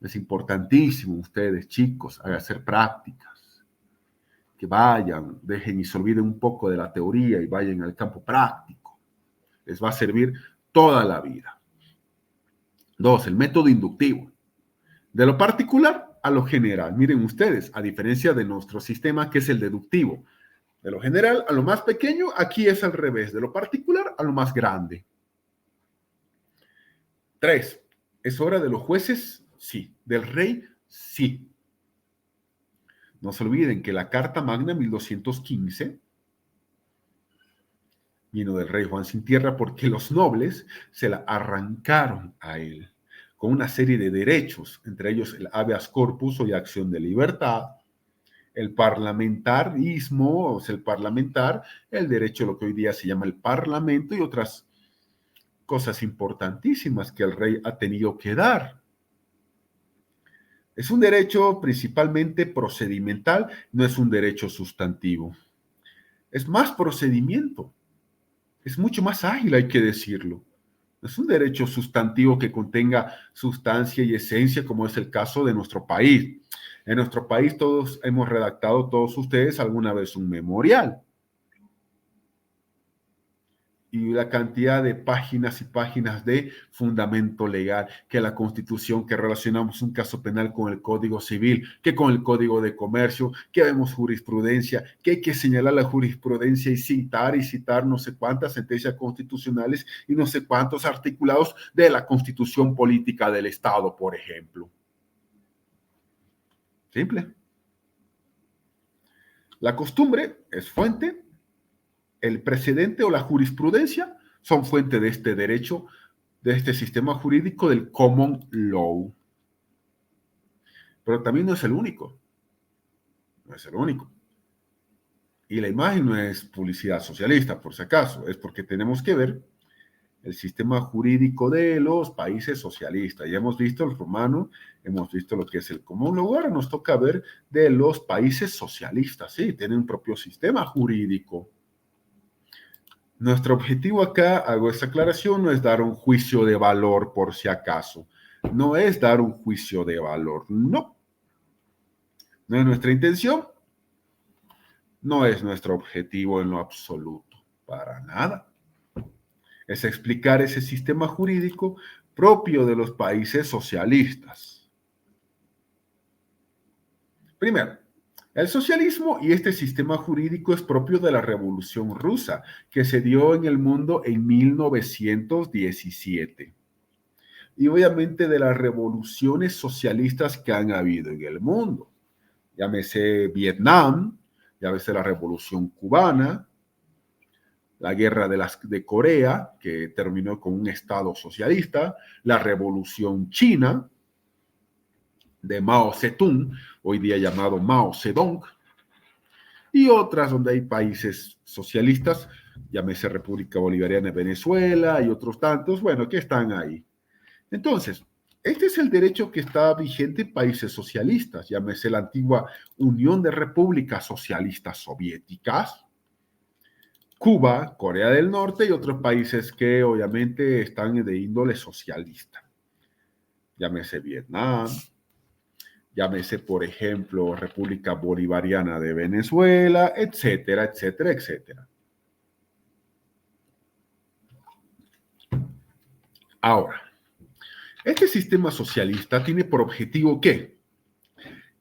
Es importantísimo ustedes, chicos, hacer prácticas, que vayan, dejen y se olviden un poco de la teoría y vayan al campo práctico. Les va a servir toda la vida. 2, el método inductivo. De lo particular a lo general. Miren ustedes, a diferencia de nuestro sistema que es el deductivo, De lo general a lo más pequeño, aquí es al revés, de lo particular a lo más grande. 3. ¿Es hora de los jueces? Sí. ¿Del rey? Sí. No se olviden que la Carta Magna 1215 vino del rey Juan Sin Tierra porque los nobles se la arrancaron a él con una serie de derechos, entre ellos el habeas corpus o y acción de libertad, el parlamentarismo, o sea, el parlamentar, el derecho a lo que hoy día se llama el parlamento y otras cosas importantísimas que el rey ha tenido que dar. Es un derecho principalmente procedimental, no es un derecho sustantivo. Es más procedimiento, es mucho más ágil, hay que decirlo. No es un derecho sustantivo que contenga sustancia y esencia, como es el caso de nuestro país. En nuestro país todos hemos redactado, todos ustedes, alguna vez un memorial. Y la cantidad de páginas y páginas de fundamento legal, que la Constitución, que relacionamos un caso penal con el Código Civil, que con el Código de Comercio, que vemos jurisprudencia, que hay que señalar la jurisprudencia y citar no sé cuántas sentencias constitucionales y no sé cuántos articulados de la Constitución Política del Estado, por ejemplo. Simple. La costumbre es fuente, el precedente o la jurisprudencia son fuente de este derecho, de este sistema jurídico del common law. Pero también no es el único. No es el único. Y la imagen no es publicidad socialista, por si acaso, es porque tenemos que ver el sistema jurídico de los países socialistas. Ya hemos visto el romano, hemos visto lo que es el common law, ahora nos toca ver de los países socialistas. Sí, tienen un propio sistema jurídico. Nuestro objetivo acá, hago esta aclaración, no es dar un juicio de valor por si acaso. No es dar un juicio de valor, no. No es nuestra intención, no es nuestro objetivo en lo absoluto, para nada. Es explicar ese sistema jurídico propio de los países socialistas. Primero, el socialismo y este sistema jurídico es propio de la Revolución Rusa, que se dio en el mundo en 1917. Y obviamente de las revoluciones socialistas que han habido en el mundo. Llámese Vietnam, llámese la Revolución Cubana, la guerra de Corea, que terminó con un Estado socialista, la Revolución China, de Mao Zedong, hoy día llamado Mao Zedong, y otras donde hay países socialistas, llámese República Bolivariana de Venezuela y otros tantos, bueno, que están ahí. Entonces, este es el derecho que está vigente en países socialistas, llámese la antigua Unión de Repúblicas Socialistas Soviéticas, Cuba, Corea del Norte y otros países que obviamente están de índole socialista. Llámese Vietnam, llámese, por ejemplo, República Bolivariana de Venezuela, etcétera, etcétera, etcétera. Ahora, este sistema socialista tiene por objetivo ¿qué?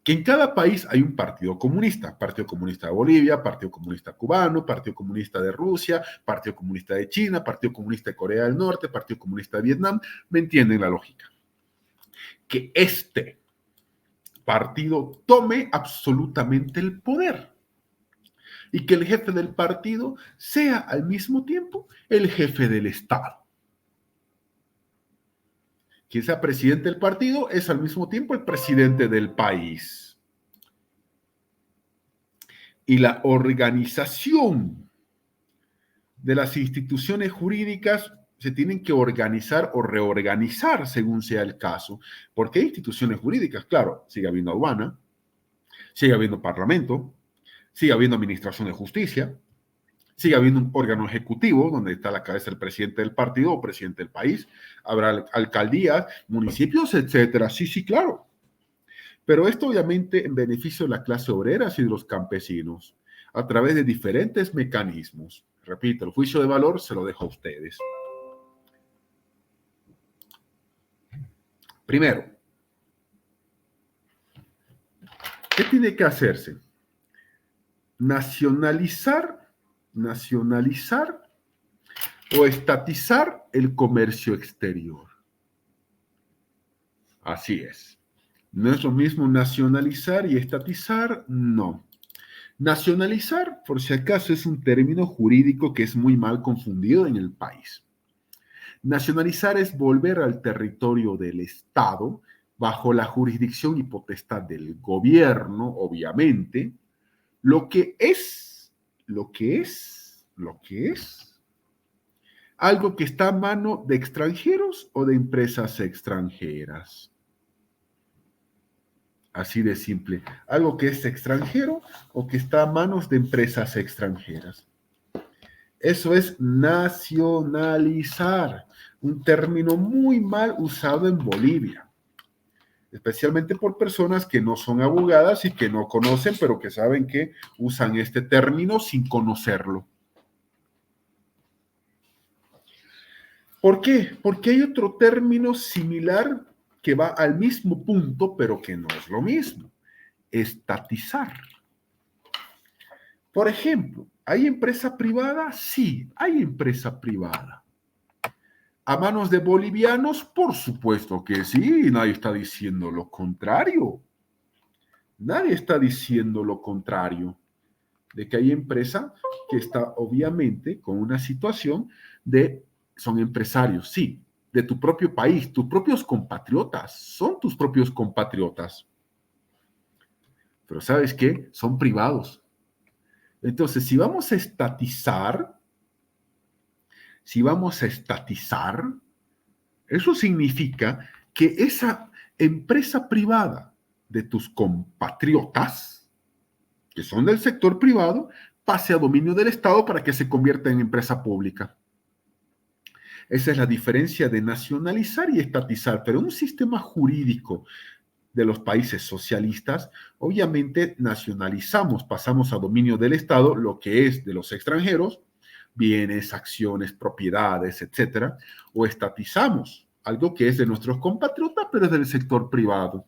Que en cada país hay un partido comunista de Bolivia, partido comunista cubano, partido comunista de Rusia, partido comunista de China, partido comunista de Corea del Norte, partido comunista de Vietnam, ¿me entienden la lógica? Que este partido tome absolutamente el poder y que el jefe del partido sea al mismo tiempo el jefe del Estado. Quien sea presidente del partido es al mismo tiempo el presidente del país. Y la organización de las instituciones jurídicas se tienen que organizar o reorganizar según sea el caso, porque hay instituciones jurídicas, claro, sigue habiendo aduana, sigue habiendo parlamento, sigue habiendo administración de justicia, sigue habiendo un órgano ejecutivo donde está la cabeza del presidente del partido o presidente del país, habrá alcaldías, municipios, etcétera. Sí, sí, claro. Pero esto obviamente en beneficio de la clase obrera y de los campesinos, a través de diferentes mecanismos. Repito, el juicio de valor se lo dejo a ustedes. Primero, ¿qué tiene que hacerse? nacionalizar o estatizar el comercio exterior. Así es. ¿No es lo mismo nacionalizar y estatizar? No. Nacionalizar, por si acaso, es un término jurídico que es muy mal confundido en el país. Nacionalizar es volver al territorio del Estado bajo la jurisdicción y potestad del gobierno, obviamente, lo que es algo que está a mano de extranjeros o de empresas extranjeras. Así de simple. Algo que es extranjero o que está a manos de empresas extranjeras. Eso es nacionalizar, un término muy mal usado en Bolivia, especialmente por personas que no son abogadas y que no conocen, pero que saben que usan este término sin conocerlo. ¿Por qué? Porque hay otro término similar que va al mismo punto, pero que no es lo mismo. Estatizar. Por ejemplo, ¿hay empresa privada? Sí, hay empresa privada. ¿A manos de bolivianos? Por supuesto que sí, nadie está diciendo lo contrario. Nadie está diciendo lo contrario, de que hay empresa que está obviamente con una situación de, son empresarios, sí, de tu propio país, tus propios compatriotas, son tus propios compatriotas. Pero ¿sabes qué? Son privados. Entonces, si vamos a estatizar, eso significa que esa empresa privada de tus compatriotas, que son del sector privado, pase a dominio del Estado para que se convierta en empresa pública. Esa es la diferencia de nacionalizar y estatizar, pero en un sistema jurídico de los países socialistas, obviamente nacionalizamos, pasamos a dominio del Estado lo que es de los extranjeros, bienes, acciones, propiedades, etcétera, o estatizamos algo que es de nuestros compatriotas, pero es del sector privado.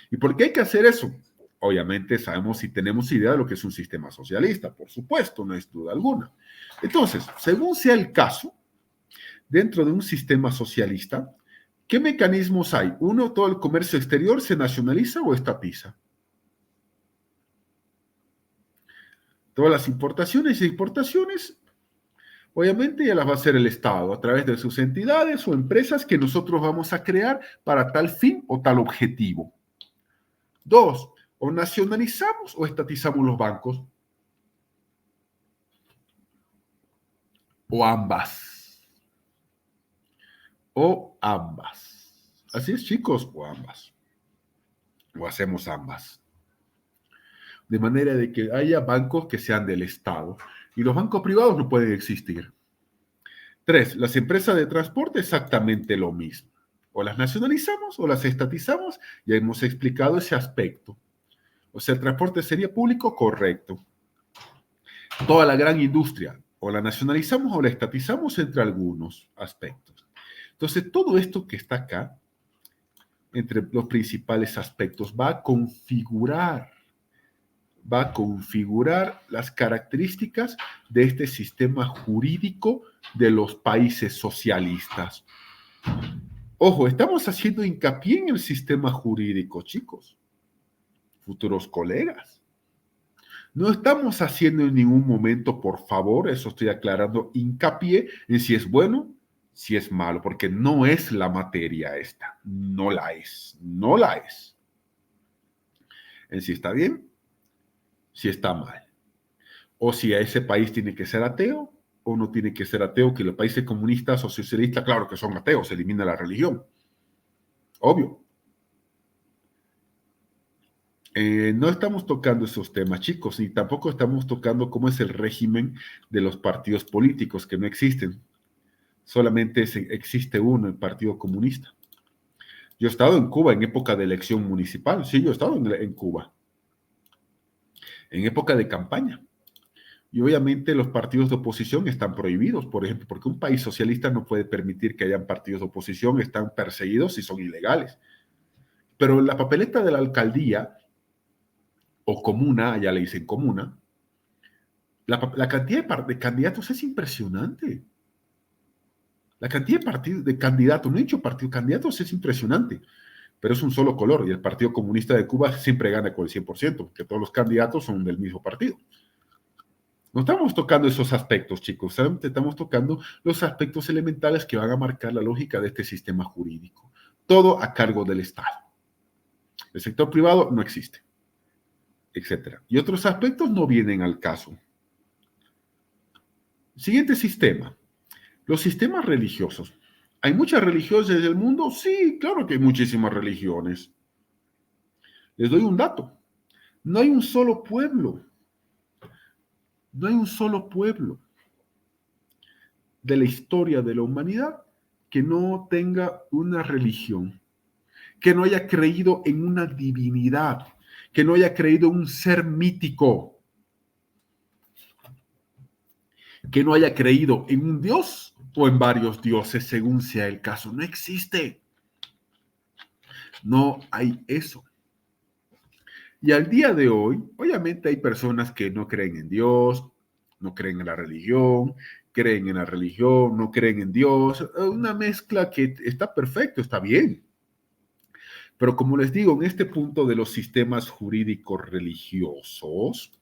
¿Y por qué hay que hacer eso? Obviamente sabemos y tenemos idea de lo que es un sistema socialista, por supuesto, no es duda alguna. Entonces, según sea el caso, dentro de un sistema socialista, ¿qué mecanismos hay? Uno, todo el comercio exterior se nacionaliza o estatiza. Todas las importaciones e exportaciones, obviamente ya las va a hacer el Estado a través de sus entidades o empresas que nosotros vamos a crear para tal fin o tal objetivo. Dos, o nacionalizamos o estatizamos los bancos. O ambas. O ambas. Así es, chicos, o ambas. O hacemos ambas. De manera de que haya bancos que sean del Estado. Y los bancos privados no pueden existir. Tres, las empresas de transporte exactamente lo mismo. O las nacionalizamos o las estatizamos. Ya hemos explicado ese aspecto. O sea, el transporte sería público, correcto. Toda la gran industria, o la nacionalizamos o la estatizamos entre algunos aspectos. Entonces, todo esto que está acá, entre los principales aspectos, va a configurar las características de este sistema jurídico de los países socialistas. Ojo, estamos haciendo hincapié en el sistema jurídico, chicos, futuros colegas. No estamos haciendo en ningún momento, por favor, eso estoy aclarando, hincapié en si es bueno, si es malo, porque no es la materia esta, no la es. En si está bien, si está mal. O si a ese país tiene que ser ateo o no tiene que ser ateo, que los países comunistas o socialistas, claro que son ateos, se elimina la religión. Obvio. No estamos tocando esos temas, chicos, y tampoco estamos tocando cómo es el régimen de los partidos políticos, que no existen. Solamente existe uno, el Partido Comunista. Yo he estado en Cuba en época de elección municipal, sí, yo he estado en Cuba, en época de campaña. Y obviamente los partidos de oposición están prohibidos, por ejemplo, porque un país socialista no puede permitir que hayan partidos de oposición, están perseguidos y son ilegales. Pero en la papeleta de la alcaldía, o comuna, allá le dicen comuna, La cantidad de candidatos es impresionante. La cantidad de candidatos, no he dicho partido, candidatos es impresionante, pero es un solo color y el Partido Comunista de Cuba siempre gana con el 100%, porque todos los candidatos son del mismo partido. No estamos tocando esos aspectos, chicos, solamente estamos tocando los aspectos elementales que van a marcar la lógica de este sistema jurídico. Todo a cargo del Estado. El sector privado no existe, etcétera. Y otros aspectos no vienen al caso. Siguiente sistema. Los sistemas religiosos. ¿Hay muchas religiones en el mundo? Sí, claro que hay muchísimas religiones. Les doy un dato. No hay un solo pueblo. No hay un solo pueblo de la historia de la humanidad que no tenga una religión, que no haya creído en una divinidad, que no haya creído en un ser mítico, que no haya creído en un dios o en varios dioses, según sea el caso. No existe. No hay eso. Y al día de hoy, obviamente hay personas que no creen en Dios, no creen en la religión, creen en la religión, no creen en Dios. Una mezcla que está perfecto, está bien. Pero como les digo, en este punto de los sistemas jurídicos religiosos,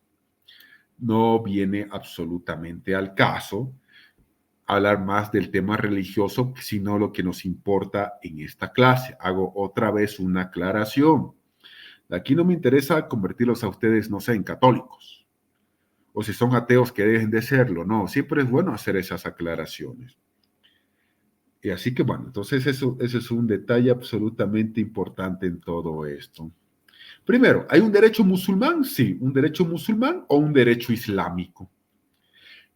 no viene absolutamente al caso hablar más del tema religioso, sino lo que nos importa en esta clase. Hago otra vez una aclaración. Aquí no me interesa convertirlos a ustedes, no sé, en católicos. O si son ateos, que dejen de serlo. No, siempre es bueno hacer esas aclaraciones. Y así que bueno, entonces eso es un detalle absolutamente importante en todo esto. Primero, ¿hay un derecho musulmán? Sí, un derecho musulmán o un derecho islámico,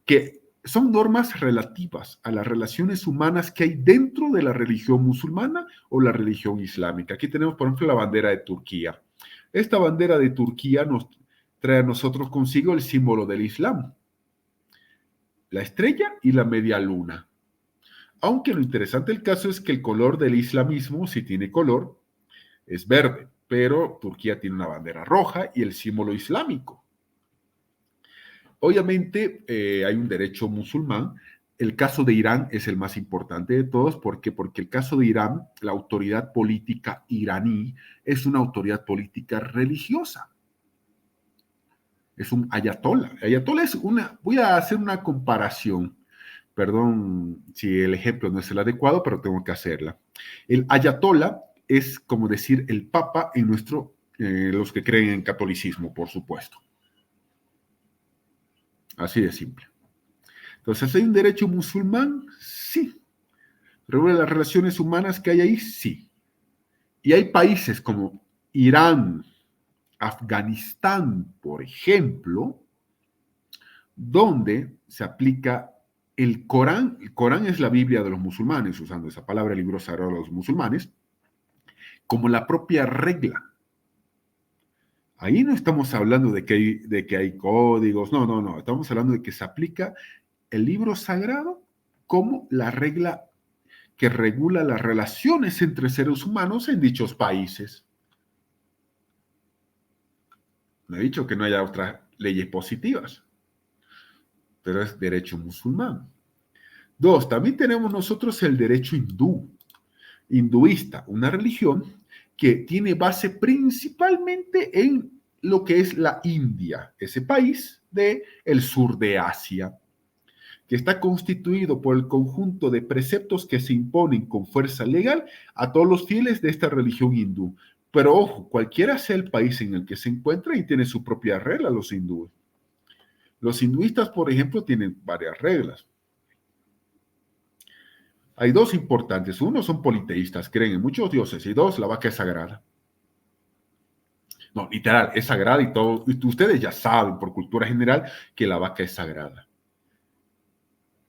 que son normas relativas a las relaciones humanas que hay dentro de la religión musulmana o la religión islámica. Aquí tenemos, por ejemplo, la bandera de Turquía. Esta bandera de Turquía nos trae a nosotros consigo el símbolo del Islam, la estrella y la media luna. Aunque lo interesante del caso es que el color del islamismo, si tiene color, es verde, pero Turquía tiene una bandera roja y el símbolo islámico. Obviamente hay un derecho musulmán. El caso de Irán es el más importante de todos. ¿Por qué? Porque el caso de Irán, la autoridad política iraní es una autoridad política religiosa. Es un ayatollah. Ayatollah es una, voy a hacer una comparación. Perdón si el ejemplo no es el adecuado, pero tengo que hacerla. El ayatollah es como decir el papa en los que creen en catolicismo, por supuesto. Así de simple. Entonces, ¿hay un derecho musulmán? Sí. ¿Regula las relaciones humanas que hay ahí? Sí. Y hay países como Irán, Afganistán, por ejemplo, donde se aplica el Corán. El Corán es la Biblia de los musulmanes, usando esa palabra, libro sagrado de los musulmanes, como la propia regla. Ahí no estamos hablando de que hay códigos, no. Estamos hablando de que se aplica el libro sagrado como la regla que regula las relaciones entre seres humanos en dichos países. No he dicho que no haya otras leyes positivas, pero es derecho musulmán. Dos, también tenemos nosotros el derecho hinduista, una religión que tiene base principalmente en lo que es la India, ese país del sur de Asia, que está constituido por el conjunto de preceptos que se imponen con fuerza legal a todos los fieles de esta religión hindú. Pero ojo, cualquiera sea el país en el que se encuentra y tiene su propia regla los hindúes. Los hinduistas, por ejemplo, tienen varias reglas. Hay dos importantes. Uno, son politeístas, creen en muchos dioses. Y dos, la vaca es sagrada. No, literal, es sagrada y todo. Y ustedes ya saben por cultura general que la vaca es sagrada.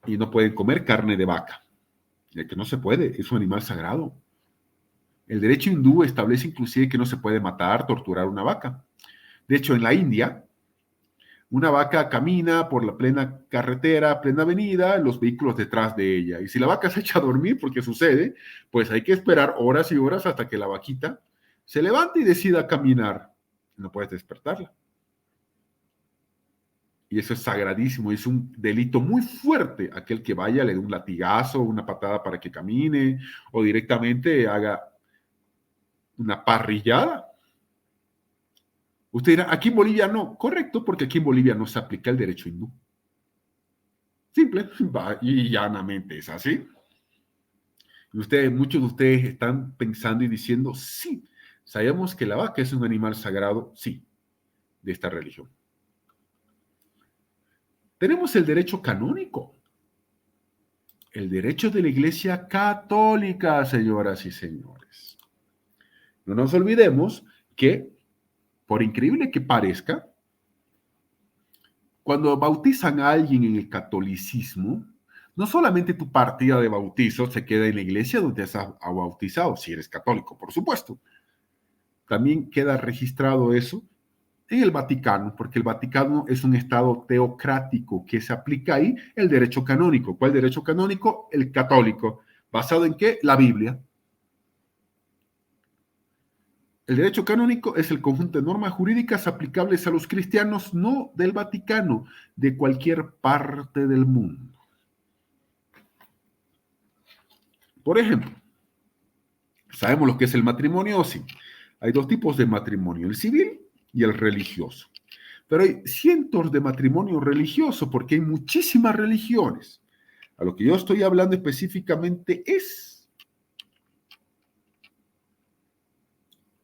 Y no pueden comer carne de vaca. De que no se puede, es un animal sagrado. El derecho hindú establece inclusive que no se puede matar, torturar una vaca. De hecho, en la India, una vaca camina por la plena carretera, plena avenida, los vehículos detrás de ella. Y si la vaca se echa a dormir, porque sucede, pues hay que esperar horas y horas hasta que la vaquita se levante y decida caminar. No puedes despertarla. y eso es sagradísimo, es un delito muy fuerte aquel que vaya, le dé un latigazo, una patada para que camine, o directamente haga una parrillada. Usted dirá, aquí en Bolivia no, correcto, porque aquí en Bolivia no se aplica el derecho hindú. Simple y llanamente es así. Y muchos de ustedes están pensando y diciendo, sí, sabemos que la vaca es un animal sagrado, sí, de esta religión. Tenemos el derecho canónico, el derecho de la Iglesia Católica, señoras y señores. No nos olvidemos que, por increíble que parezca, cuando bautizan a alguien en el catolicismo, no solamente tu partida de bautizo se queda en la iglesia donde has bautizado, si eres católico, por supuesto. También queda registrado eso en el Vaticano, porque el Vaticano es un estado teocrático que se aplica ahí el derecho canónico. ¿Cuál derecho canónico? El católico. ¿Basado en qué? La Biblia. El derecho canónico es el conjunto de normas jurídicas aplicables a los cristianos, no del Vaticano, de cualquier parte del mundo. Por ejemplo, ¿sabemos lo que es el matrimonio? Sí. Hay dos tipos de matrimonio, el civil y el religioso. Pero hay cientos de matrimonio religioso porque hay muchísimas religiones. A lo que yo estoy hablando específicamente es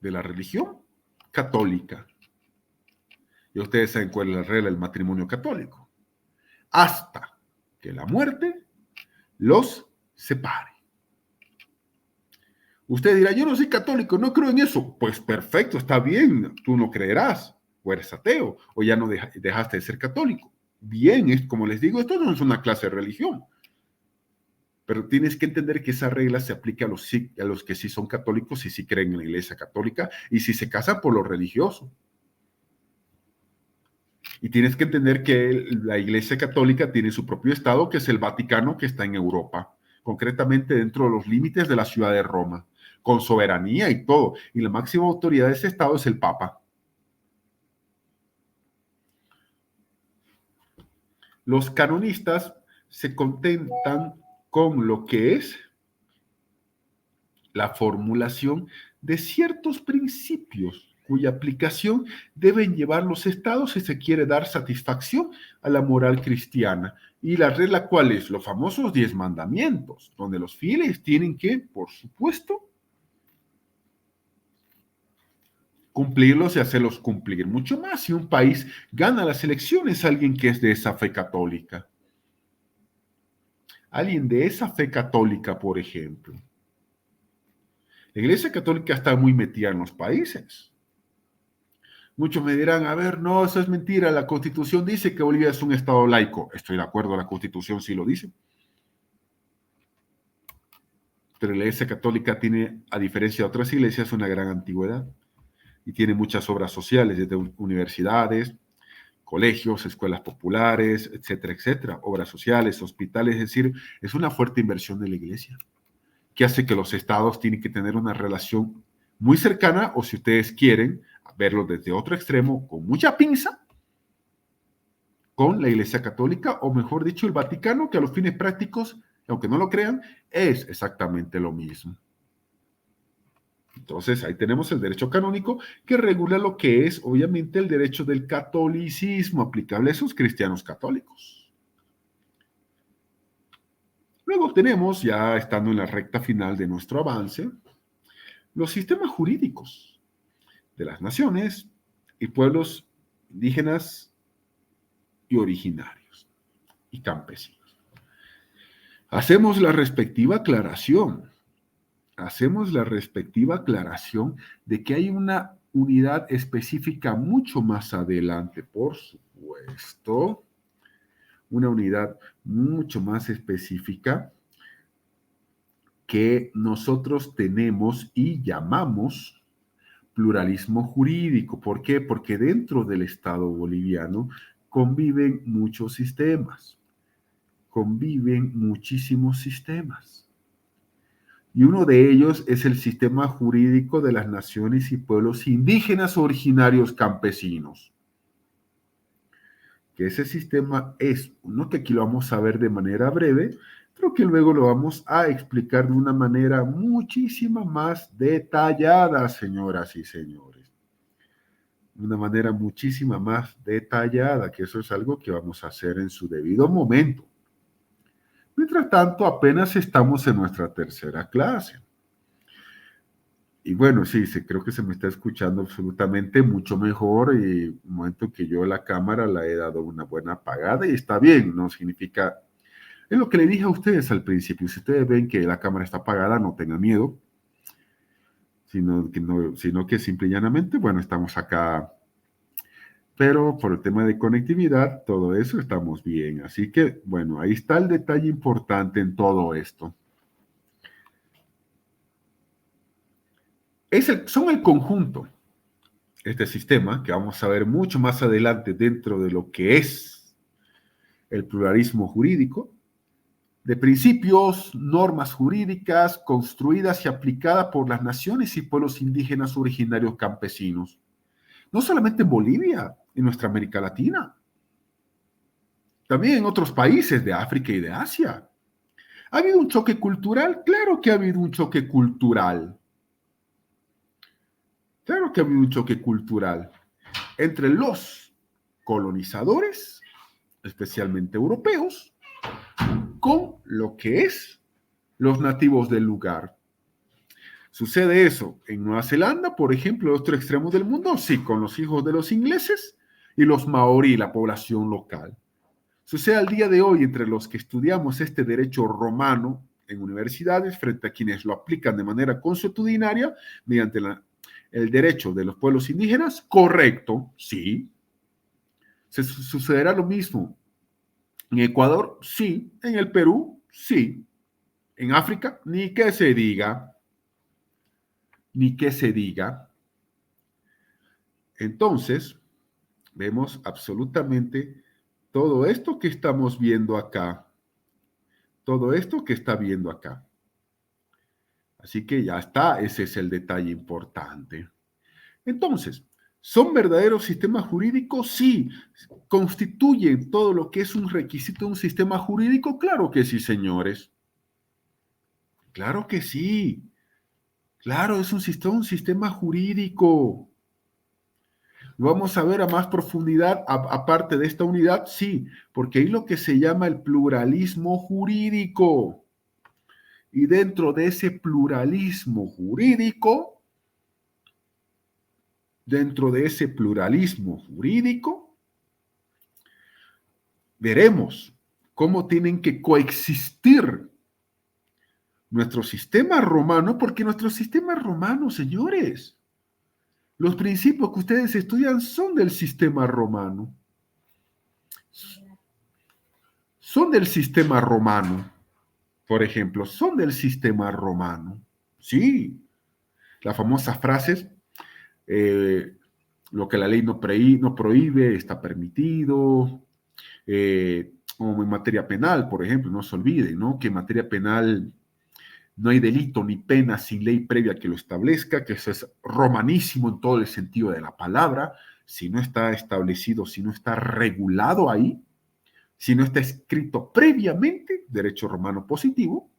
de la religión católica. Y ustedes saben cuál es la regla del matrimonio católico. Hasta que la muerte los separe. Usted dirá, yo no soy católico, no creo en eso. Pues perfecto, está bien, tú no creerás, o eres ateo, o ya no dejaste de ser católico. Bien, es como les digo, esto no es una clase de religión. Pero tienes que entender que esa regla se aplica a los que sí son católicos y sí creen en la Iglesia Católica y si se casan por lo religioso. Y tienes que entender que la Iglesia Católica tiene su propio estado, que es el Vaticano, que está en Europa, concretamente dentro de los límites de la ciudad de Roma, con soberanía y todo. Y la máxima autoridad de ese estado es el Papa. Los canonistas se contentan con lo que es la formulación de ciertos principios cuya aplicación deben llevar los estados si se quiere dar satisfacción a la moral cristiana. Y la regla, ¿cuál es? Los famosos 10 mandamientos, donde los fieles tienen que, por supuesto, cumplirlos y hacerlos cumplir. Mucho más si un país gana las elecciones, alguien que es de esa fe católica. Alguien de esa fe católica, por ejemplo. La Iglesia Católica está muy metida en los países. Muchos me dirán, a ver, no, eso es mentira, la Constitución dice que Bolivia es un Estado laico. Estoy de acuerdo, la Constitución sí lo dice. Pero la Iglesia Católica tiene, a diferencia de otras iglesias, una gran antigüedad y tiene muchas obras sociales, desde universidades, colegios, escuelas populares, etcétera, etcétera, obras sociales, hospitales, es decir, es una fuerte inversión de la iglesia, que hace que los estados tienen que tener una relación muy cercana, o si ustedes quieren verlo desde otro extremo, con mucha pinza, con la Iglesia Católica, o mejor dicho, el Vaticano, que a los fines prácticos, aunque no lo crean, es exactamente lo mismo. Entonces, ahí tenemos el derecho canónico que regula lo que es, obviamente, el derecho del catolicismo aplicable a esos cristianos católicos. Luego tenemos, ya estando en la recta final de nuestro avance, los sistemas jurídicos de las naciones y pueblos indígenas y originarios y campesinos. Hacemos la respectiva aclaración de que hay una unidad específica mucho más adelante, por supuesto, una unidad mucho más específica que nosotros tenemos y llamamos pluralismo jurídico. ¿Por qué? Porque dentro del Estado boliviano conviven muchos sistemas, conviven muchísimos sistemas. Y uno de ellos es el sistema jurídico de las naciones y pueblos indígenas originarios campesinos, que ese sistema es uno que aquí lo vamos a ver de manera breve, pero que luego lo vamos a explicar de una manera muchísima más detallada, señoras y señores. De una manera muchísima más detallada, que eso es algo que vamos a hacer en su debido momento. Mientras tanto, apenas estamos en nuestra tercera clase. Y bueno, sí, creo que se me está escuchando absolutamente mucho mejor y el momento que yo la cámara la he dado una buena apagada y está bien, no significa... Es lo que le dije a ustedes al principio, si ustedes ven que la cámara está apagada, no tengan miedo, sino que simple y llanamente, bueno, estamos acá, pero por el tema de conectividad, todo eso estamos bien. Así que, bueno, ahí está el detalle importante en todo esto. Son el conjunto, este sistema, que vamos a ver mucho más adelante dentro de lo que es el pluralismo jurídico, de principios, normas jurídicas construidas y aplicadas por las naciones y pueblos indígenas originarios campesinos. No solamente en Bolivia, en nuestra América Latina, también en otros países de África y de Asia. ¿Ha habido un choque cultural? Claro que ha habido un choque cultural. Claro que ha habido un choque cultural entre los colonizadores, especialmente europeos, con lo que es los nativos del lugar. ¿Sucede eso en Nueva Zelanda, por ejemplo, otro extremo del mundo? Sí, con los hijos de los ingleses y los maorí, la población local. Sucede al día de hoy entre los que estudiamos este derecho romano en universidades frente a quienes lo aplican de manera consuetudinaria mediante el derecho de los pueblos indígenas. Correcto, sí. ¿Sucederá lo mismo en Ecuador? Sí. ¿En el Perú? Sí. ¿En África? Ni que se diga. Ni que se diga. Entonces, vemos absolutamente todo esto que estamos viendo acá. Todo esto que está viendo acá. Así que ya está, ese es el detalle importante. Entonces, ¿son verdaderos sistemas jurídicos? Sí. ¿Constituyen todo lo que es un requisito de un sistema jurídico? Claro que sí, señores. Claro que sí. Claro, es un sistema jurídico. ¿Lo vamos a ver a más profundidad aparte de esta unidad? Sí, porque hay lo que se llama el pluralismo jurídico. Y dentro de ese pluralismo jurídico, veremos cómo tienen que coexistir nuestro sistema romano, porque nuestro sistema romano, señores, los principios que ustedes estudian son del sistema romano. Son del sistema romano, por ejemplo, son del sistema romano. Sí, las famosas frases, lo que la ley no prohíbe está permitido, como en materia penal, por ejemplo, no se olviden, ¿no? Que en materia penal no hay delito ni pena sin ley previa que lo establezca, que eso es romanísimo en todo el sentido de la palabra. Si no está establecido, si no está regulado ahí, si no está escrito previamente, derecho romano positivo,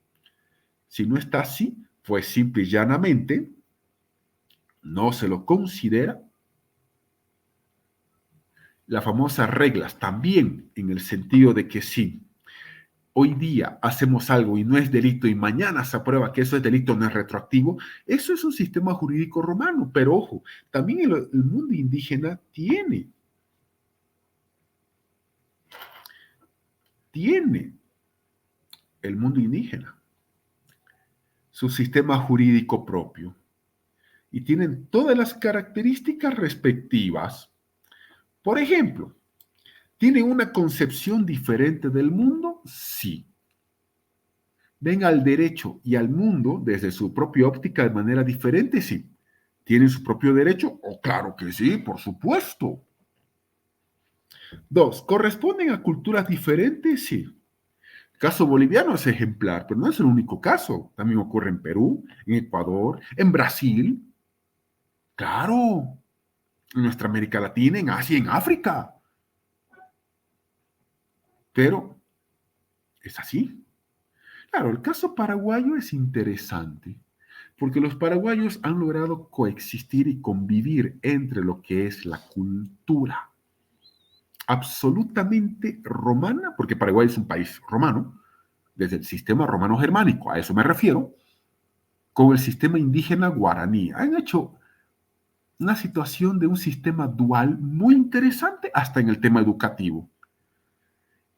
si no está así, pues simple y llanamente no se lo considera. Las famosas reglas también, en el sentido de que sí, hoy día hacemos algo y no es delito y mañana se aprueba que eso es delito, no es retroactivo, eso es un sistema jurídico romano. Pero ojo, también el mundo indígena tiene el mundo indígena su sistema jurídico propio y tienen todas las características respectivas. Por ejemplo, ¿tienen una concepción diferente del mundo? Sí. ¿Ven al derecho y al mundo desde su propia óptica de manera diferente? Sí. ¿Tienen su propio derecho? Oh, claro que sí, por supuesto. Dos, ¿corresponden a culturas diferentes? Sí. El caso boliviano es ejemplar, pero no es el único caso. También ocurre en Perú, en Ecuador, en Brasil. Claro, en nuestra América Latina, en Asia, en África. pero es así. Claro, el caso paraguayo es interesante, porque los paraguayos han logrado coexistir y convivir entre lo que es la cultura absolutamente romana, porque Paraguay es un país romano, desde el sistema romano germánico, a eso me refiero, con el sistema indígena guaraní. Han hecho una situación de un sistema dual muy interesante hasta en el tema educativo.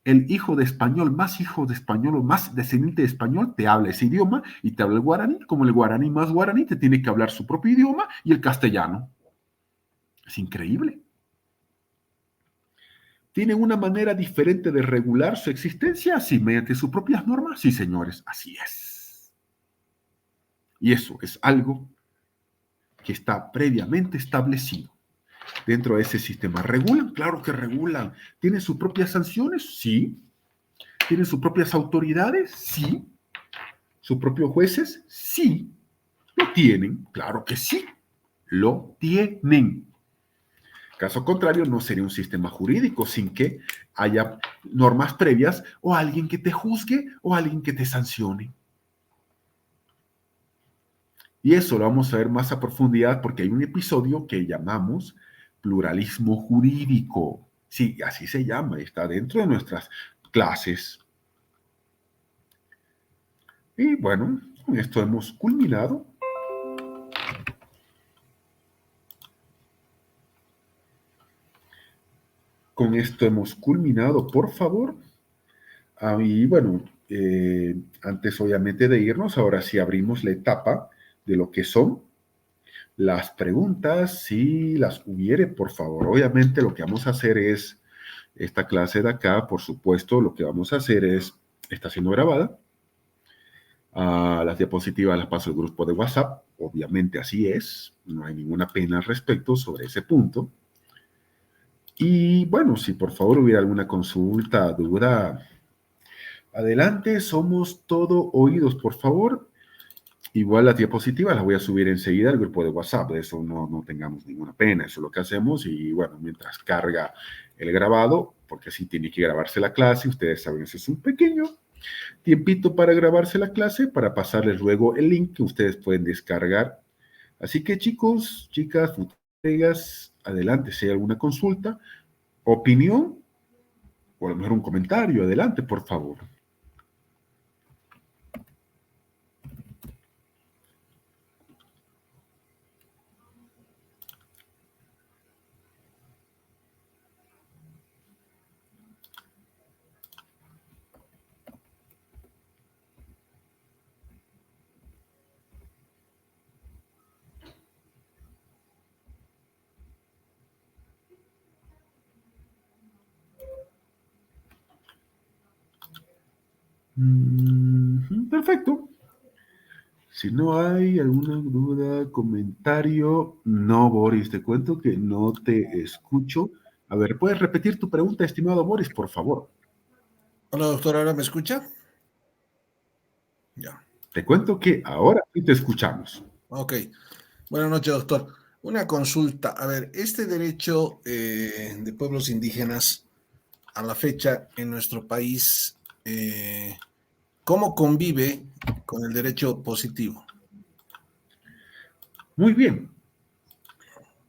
El hijo de español o más descendiente de español te habla ese idioma y te habla el guaraní, como el guaraní más guaraní te tiene que hablar su propio idioma y el castellano. Es increíble. ¿Tienen una manera diferente de regular su existencia? Sí, mediante sus propias normas. Sí, señores, así es. Y eso es algo que está previamente establecido. Dentro de ese sistema, ¿regulan? Claro que regulan. ¿Tienen sus propias sanciones? Sí. ¿Tienen sus propias autoridades? Sí. ¿Sus propios jueces? Sí. ¿Lo tienen? Claro que sí. Lo tienen. Caso contrario, no sería un sistema jurídico sin que haya normas previas o alguien que te juzgue o alguien que te sancione. Y eso lo vamos a ver más a profundidad porque hay un episodio que llamamos pluralismo jurídico. Sí, así se llama, está dentro de nuestras clases. Y bueno, con esto hemos culminado. Con esto hemos culminado, por favor. Y bueno, antes obviamente de irnos, ahora sí abrimos la etapa de lo que son las preguntas, si las hubiere, por favor. Obviamente lo que vamos a hacer es, esta clase de acá, por supuesto, lo que vamos a hacer es, está siendo grabada. Las diapositivas las paso al grupo de WhatsApp, obviamente así es, no hay ninguna pena al respecto sobre ese punto. Y bueno, si por favor hubiera alguna consulta, duda, adelante, somos todo oídos, por favor. Igual las diapositivas las voy a subir enseguida al grupo de WhatsApp, de eso no tengamos ninguna pena, eso es lo que hacemos y bueno, mientras carga el grabado, porque así tiene que grabarse la clase, ustedes saben, ese es un pequeño tiempito para grabarse la clase, para pasarles luego el link que ustedes pueden descargar. Así que chicos, chicas, futuras, adelante, si hay alguna consulta, opinión, o a lo mejor un comentario, adelante, por favor. Perfecto. Si no hay alguna duda, comentario, no, Boris, te cuento que no te escucho. A ver, ¿puedes repetir tu pregunta, estimado Boris, por favor? Hola, doctor, ¿ahora me escucha? Ya. Te cuento que ahora sí te escuchamos. Ok. Buenas noches, doctor. Una consulta. A ver, este derecho de pueblos indígenas a la fecha en nuestro país, ¿cómo convive con el derecho positivo? Muy bien.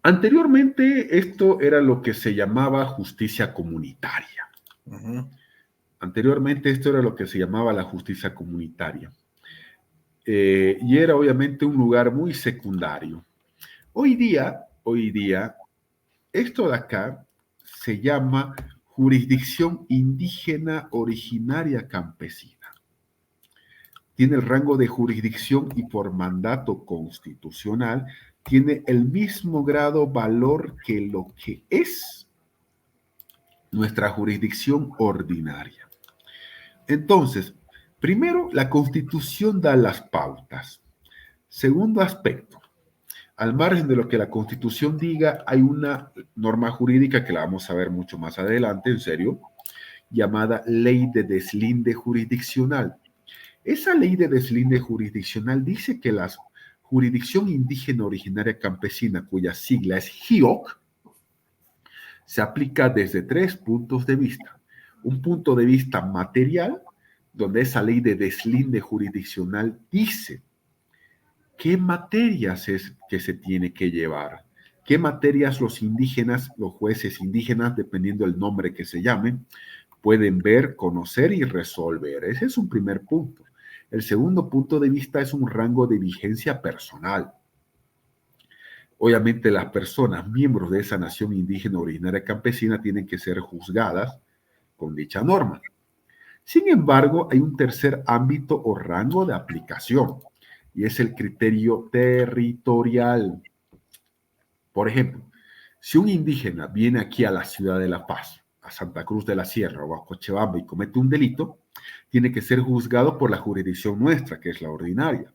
Anteriormente esto era lo que se llamaba justicia comunitaria. Anteriormente esto era lo que se llamaba la justicia comunitaria. Y era obviamente un lugar muy secundario. Hoy día, esto de acá se llama jurisdicción indígena originaria campesina. Tiene el rango de jurisdicción y por mandato constitucional tiene el mismo grado valor que lo que es nuestra jurisdicción ordinaria. Entonces, primero, la Constitución da las pautas. Segundo aspecto, al margen de lo que la Constitución diga, hay una norma jurídica que la vamos a ver mucho más adelante, en serio, llamada Ley de Deslinde Jurisdiccional. Esa ley de deslinde jurisdiccional dice que la jurisdicción indígena originaria campesina, cuya sigla es JIOC, se aplica desde 3 puntos de vista. un punto de vista material, donde esa ley de deslinde jurisdiccional dice qué materias es que se tiene que llevar, qué materias los indígenas, los jueces indígenas, dependiendo del nombre que se llamen, pueden ver, conocer y resolver. Ese es un primer punto. El segundo punto de vista es un rango de vigencia personal. Obviamente las personas, miembros de esa nación indígena originaria campesina, tienen que ser juzgadas con dicha norma. Sin embargo, hay un tercer ámbito o rango de aplicación, y es el criterio territorial. Por ejemplo, si un indígena viene aquí a la ciudad de La Paz, a Santa Cruz de la Sierra o a Cochabamba y comete un delito, tiene que ser juzgado por la jurisdicción nuestra, que es la ordinaria.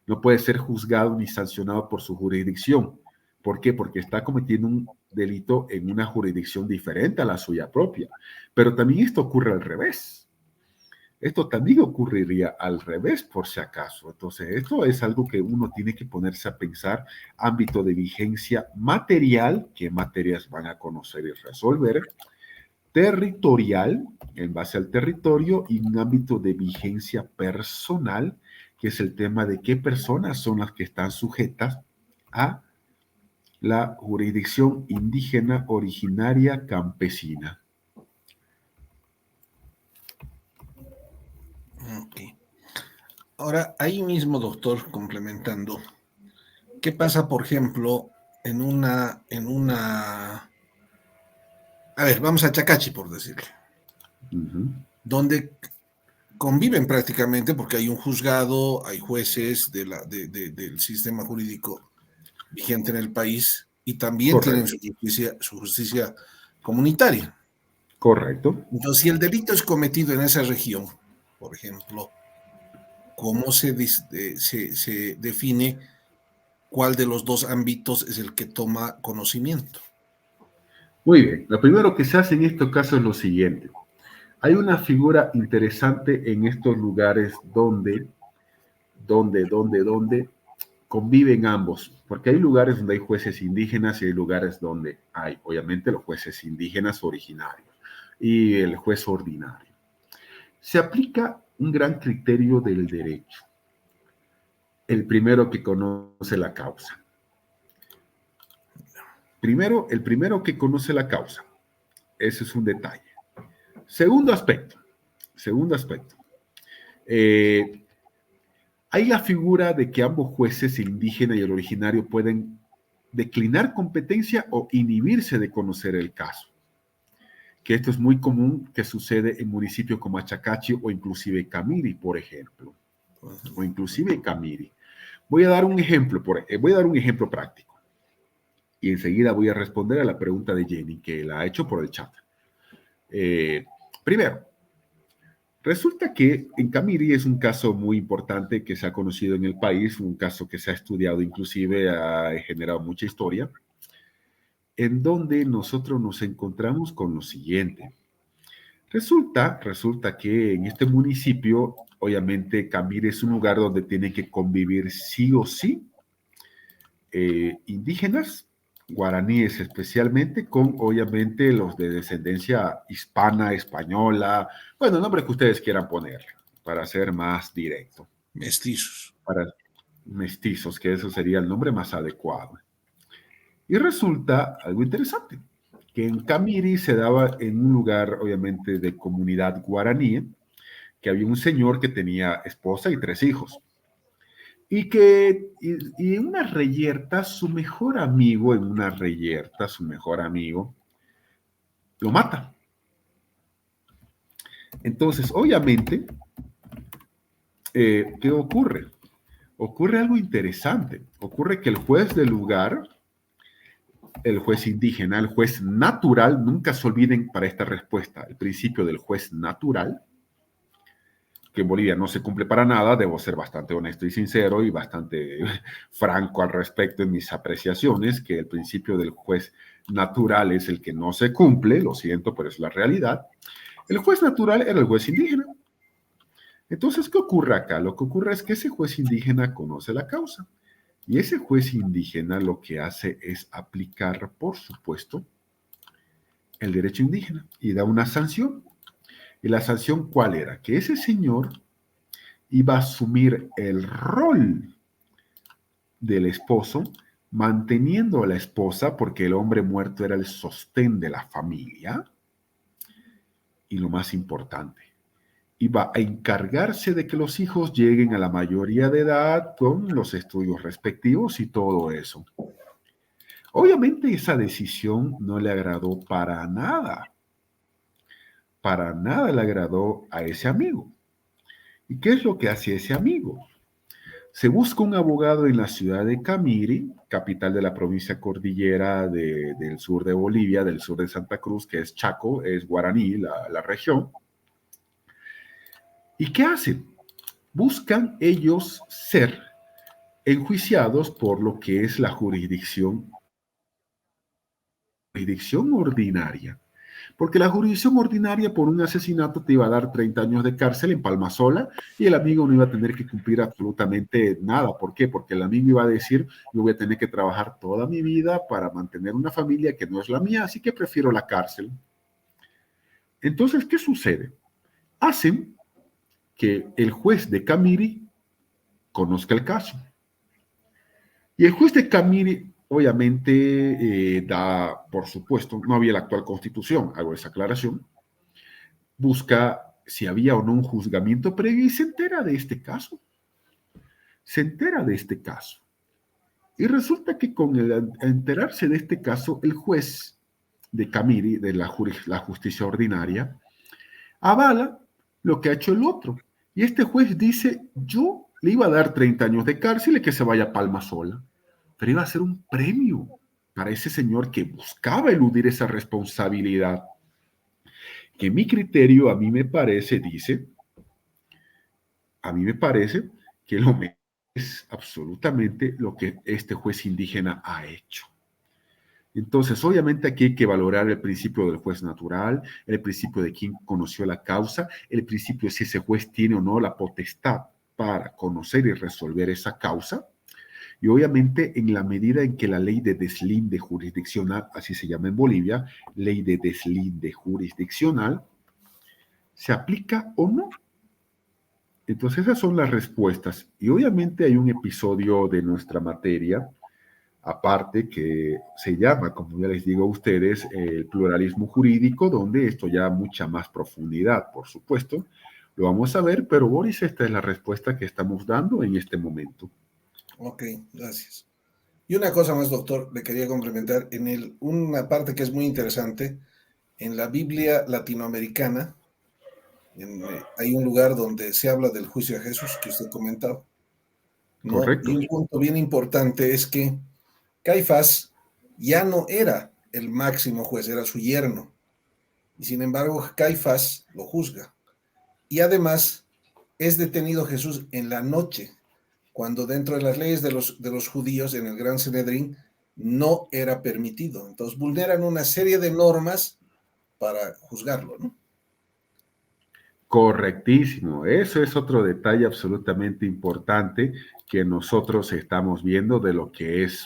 No puede ser juzgado ni sancionado por su jurisdicción. ¿Por qué? Porque está cometiendo un delito en una jurisdicción diferente a la suya propia. Pero también esto ocurre al revés. Esto también ocurriría al revés, por si acaso. Entonces, esto es algo que uno tiene que ponerse a pensar. Ámbito de vigencia material, qué materias van a conocer y resolver. Territorial, en base al territorio, y un ámbito de vigencia personal, que es el tema de qué personas son las que están sujetas a la jurisdicción indígena originaria campesina. Ok. Ahora, ahí mismo, doctor, complementando, ¿qué pasa, por ejemplo, a ver, vamos a Chacachi, por decirlo, donde conviven prácticamente, porque hay un juzgado, hay jueces del sistema jurídico vigente en el país y también tienen Correcto. su justicia comunitaria. Correcto. Entonces, si el delito es cometido en esa región, por ejemplo, ¿cómo se define cuál de los dos ámbitos es el que toma conocimiento? Muy bien. Lo primero que se hace en estos casos es lo siguiente. Hay una figura interesante en estos lugares donde conviven ambos, porque hay lugares donde hay jueces indígenas y hay lugares donde hay, obviamente, los jueces indígenas originarios y el juez ordinario. Se aplica un gran criterio del derecho. El primero que conoce la causa. El primero que conoce la causa. Ese es un detalle. Segundo aspecto. Hay la figura de que ambos jueces, el indígena y el originario, pueden declinar competencia o inhibirse de conocer el caso. Que esto es muy común que sucede en municipios como Achacachi o inclusive Camiri, por ejemplo. O inclusive Camiri. Voy a dar un ejemplo práctico. Y enseguida voy a responder a la pregunta de Jenny, que la ha hecho por el chat. Primero, resulta que en Camiri es un caso muy importante que se ha conocido en el país, un caso que se ha estudiado, inclusive ha generado mucha historia, en donde nosotros nos encontramos con lo siguiente. Resulta que en este municipio, obviamente, Camiri es un lugar donde tienen que convivir sí o sí indígenas, guaraníes especialmente, con obviamente los de descendencia hispana, española, bueno, el nombre que ustedes quieran ponerle, para ser más directo. Mestizos. Para mestizos, que eso sería el nombre más adecuado. Y resulta algo interesante, que en Camiri se daba en un lugar, obviamente, de comunidad guaraní, que había un señor que tenía esposa y 3 hijos. Y en una reyerta, su mejor amigo, lo mata. Entonces, obviamente, ¿qué ocurre? Ocurre algo interesante. Ocurre que el juez del lugar, el juez indígena, el juez natural, nunca se olviden para esta respuesta, el principio del juez natural, que en Bolivia no se cumple para nada, debo ser bastante honesto y sincero y bastante franco al respecto en mis apreciaciones, que el principio del juez natural es el que no se cumple, lo siento, pero es la realidad. El juez natural era el juez indígena. Entonces, ¿qué ocurre acá? Lo que ocurre es que ese juez indígena conoce la causa y ese juez indígena lo que hace es aplicar, por supuesto, el derecho indígena y da una sanción. ¿Y la sanción cuál era? Que ese señor iba a asumir el rol del esposo, manteniendo a la esposa, porque el hombre muerto era el sostén de la familia, y lo más importante, iba a encargarse de que los hijos lleguen a la mayoría de edad con los estudios respectivos y todo eso. Obviamente esa decisión no le agradó para nada le agradó a ese amigo. ¿Y qué es lo que hace ese amigo? Se busca un abogado en la ciudad de Camiri, capital de la provincia cordillera del sur de Bolivia, del sur de Santa Cruz, que es Chaco, es Guaraní, la región. ¿Y qué hacen? Buscan ellos ser enjuiciados por lo que es la jurisdicción ordinaria. Porque la jurisdicción ordinaria por un asesinato te iba a dar 30 años de cárcel en palma sola y el amigo no iba a tener que cumplir absolutamente nada. ¿Por qué? Porque el amigo iba a decir, yo voy a tener que trabajar toda mi vida para mantener una familia que no es la mía, así que prefiero la cárcel. Entonces, ¿qué sucede? Hacen que el juez de Camiri conozca el caso. Y el juez de Camiri obviamente por supuesto, no había la actual constitución, hago esa aclaración, busca si había o no un juzgamiento previo y se entera de este caso. Se entera de este caso. Y resulta que con el enterarse de este caso, el juez de Camiri, de la justicia ordinaria, avala lo que ha hecho el otro. Y este juez dice, yo le iba a dar 30 años de cárcel y que se vaya a palma sola. Pero iba a ser un premio para ese señor que buscaba eludir esa responsabilidad. Que mi criterio, a mí me parece, a mí me parece que lo es absolutamente lo que este juez indígena ha hecho. Entonces, obviamente aquí hay que valorar el principio del juez natural, el principio de quien conoció la causa, el principio de si ese juez tiene o no la potestad para conocer y resolver esa causa. Y obviamente en la medida en que la ley de deslinde jurisdiccional, así se llama en Bolivia, ley de deslinde jurisdiccional, se aplica o no. Entonces esas son las respuestas. Y obviamente hay un episodio de nuestra materia, aparte que se llama, como ya les digo a ustedes, el pluralismo jurídico, donde esto ya mucha más profundidad, por supuesto, lo vamos a ver, pero Boris, esta es la respuesta que estamos dando en este momento. Ok, gracias. Y una cosa más, doctor, le quería complementar. Una parte que es muy interesante, en la Biblia latinoamericana, hay un lugar donde se habla del juicio a Jesús que usted comentaba, ¿no? Correcto. Y un punto bien importante es que Caifás ya no era el máximo juez, era su yerno. Y sin embargo, Caifás lo juzga. Y además es detenido Jesús en la noche, cuando dentro de las leyes de los judíos en el Gran Sanedrín no era permitido. Entonces vulneran una serie de normas para juzgarlo, ¿no? Correctísimo. Eso es otro detalle absolutamente importante que nosotros estamos viendo de lo que es,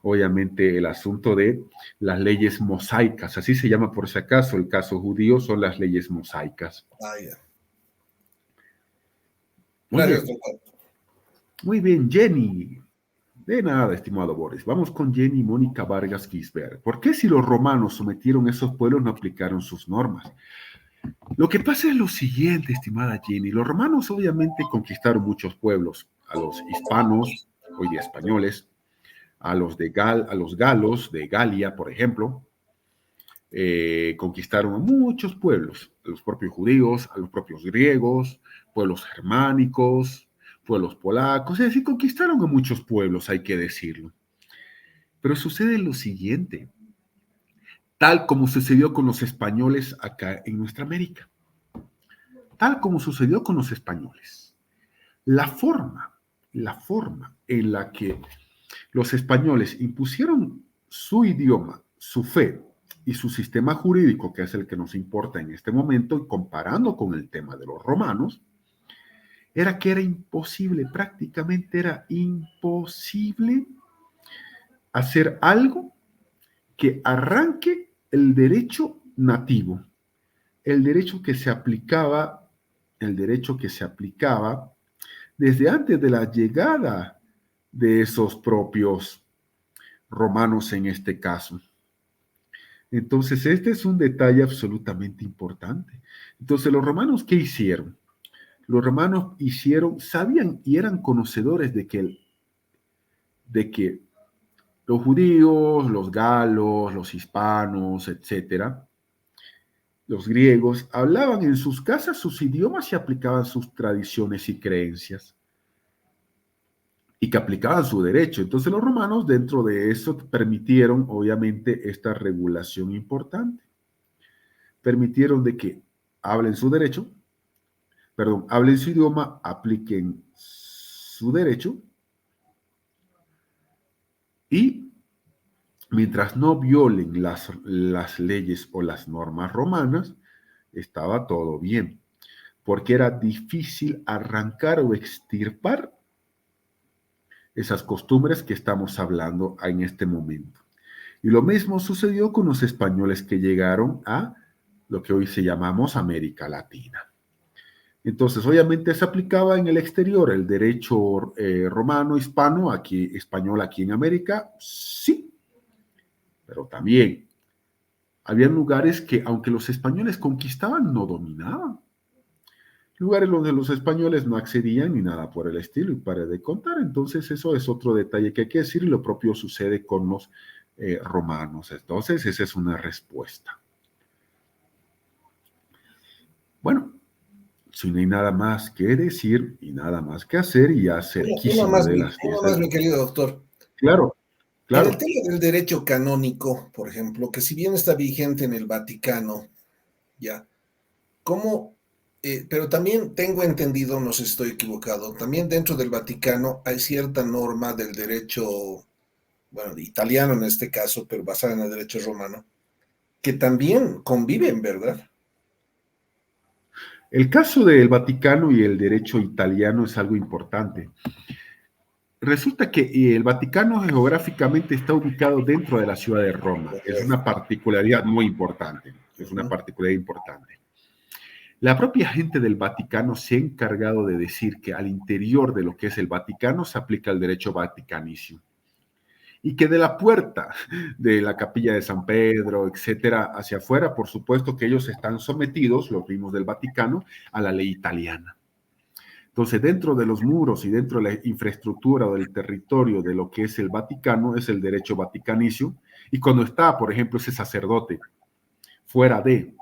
obviamente, el asunto de las leyes mosaicas. Así se llama por si acaso. El caso judío son las leyes mosaicas. Ah, ya. Muy Gracias, bien. doctor. Muy bien, Jenny. De nada, estimado Boris. Vamos con Jenny Mónica Vargas Gisbert. ¿Por qué si los romanos sometieron a esos pueblos no aplicaron sus normas? Lo que pasa es lo siguiente, estimada Jenny. Los romanos obviamente conquistaron muchos pueblos, a los hispanos, hoy día españoles, a los galos de Galia, por ejemplo. Conquistaron a muchos pueblos, a los propios judíos, a los propios griegos, pueblos germánicos, pueblos polacos, es decir, conquistaron a muchos pueblos, hay que decirlo. Pero sucede lo siguiente, tal como sucedió con los españoles acá en nuestra América, tal como sucedió con los españoles. La forma en la que los españoles impusieron su idioma, su fe y su sistema jurídico, que es el que nos importa en este momento, y comparando con el tema de los romanos, era que era imposible, prácticamente era imposible hacer algo que arranque el derecho nativo, el derecho que se aplicaba, desde antes de la llegada de esos propios romanos en este caso. Entonces, este es un detalle absolutamente importante. Entonces, los romanos, ¿qué hicieron? Los romanos sabían y eran conocedores de que los judíos, los galos, los hispanos, etcétera, los griegos, hablaban en sus casas sus idiomas y aplicaban sus tradiciones y creencias, y que aplicaban su derecho. Entonces los romanos dentro de eso permitieron, obviamente, esta regulación importante. Permitieron de que hablen su derecho, hablen su idioma, apliquen su derecho, y mientras no violen las leyes o las normas romanas, estaba todo bien, porque era difícil arrancar o extirpar esas costumbres que estamos hablando en este momento. Y lo mismo sucedió con los españoles que llegaron a lo que hoy se llamamos América Latina. Entonces, obviamente se aplicaba en el exterior el derecho romano, hispano, español aquí en América, sí, pero también había lugares que, aunque los españoles conquistaban, no dominaban. Lugares donde los españoles no accedían ni nada por el estilo, y para de contar. Entonces, eso es otro detalle que hay que decir, y lo propio sucede con los romanos. Entonces, esa es una respuesta. Bueno, si no hay nada más que decir y nada más que hacer, y ya cerquísima de las 10. Una más, mi querido doctor. Claro, claro. En el tema del derecho canónico, por ejemplo, que si bien está vigente en el Vaticano, ya, ¿cómo? Pero también tengo entendido, no sé si estoy equivocado, también dentro del Vaticano hay cierta norma del derecho, bueno, italiano en este caso, pero basada en el derecho romano, que también conviven, ¿verdad? El caso del Vaticano y el derecho italiano es algo importante. Resulta que el Vaticano geográficamente está ubicado dentro de la ciudad de Roma. Es una particularidad muy importante. La propia gente del Vaticano se ha encargado de decir que al interior de lo que es el Vaticano se aplica el derecho vaticanicio, y que de la puerta de la capilla de San Pedro, etcétera, hacia afuera, por supuesto que ellos están sometidos, los mismos del Vaticano, a la ley italiana. Entonces, dentro de los muros y dentro de la infraestructura o del territorio de lo que es el Vaticano, es el derecho vaticanicio, y cuando está, por ejemplo, ese sacerdote fuera de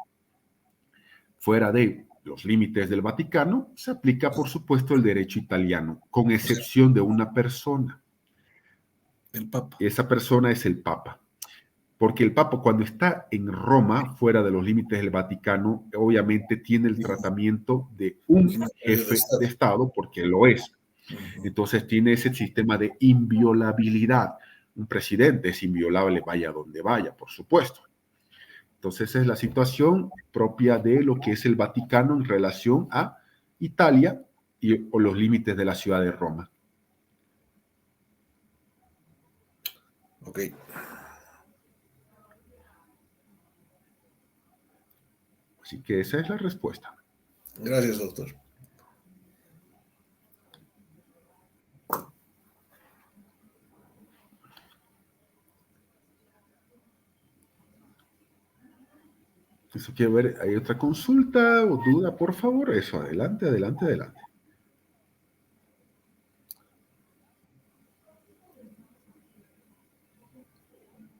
los límites del Vaticano, se aplica, por supuesto, el derecho italiano, con excepción de una persona. El Papa. Esa persona es el Papa. Porque el Papa, cuando está en Roma, fuera de los límites del Vaticano, obviamente tiene el tratamiento de un jefe de Estado, porque lo es. Entonces tiene ese sistema de inviolabilidad. Un presidente es inviolable, vaya donde vaya, por supuesto. Entonces esa es la situación propia de lo que es el Vaticano en relación a Italia o los límites de la ciudad de Roma. Ok. Así que esa es la respuesta. Gracias, doctor. Eso quiero ver, ¿hay otra consulta o duda? Por favor, eso, adelante, adelante, adelante.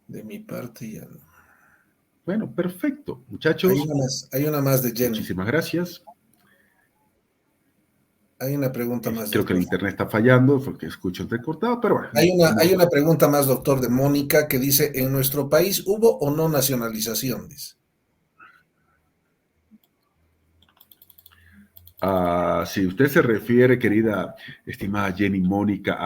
De mi parte ya no. Bueno, perfecto, muchachos. Hay una más de Jenny. Muchísimas gracias. Hay una pregunta más. Creo que el internet está fallando porque escucho entrecortado, pero bueno. Hay una pregunta más, doctor, de Mónica, que dice, ¿en nuestro país hubo o no nacionalizaciones? Si usted se refiere, querida, estimada Jenny Mónica,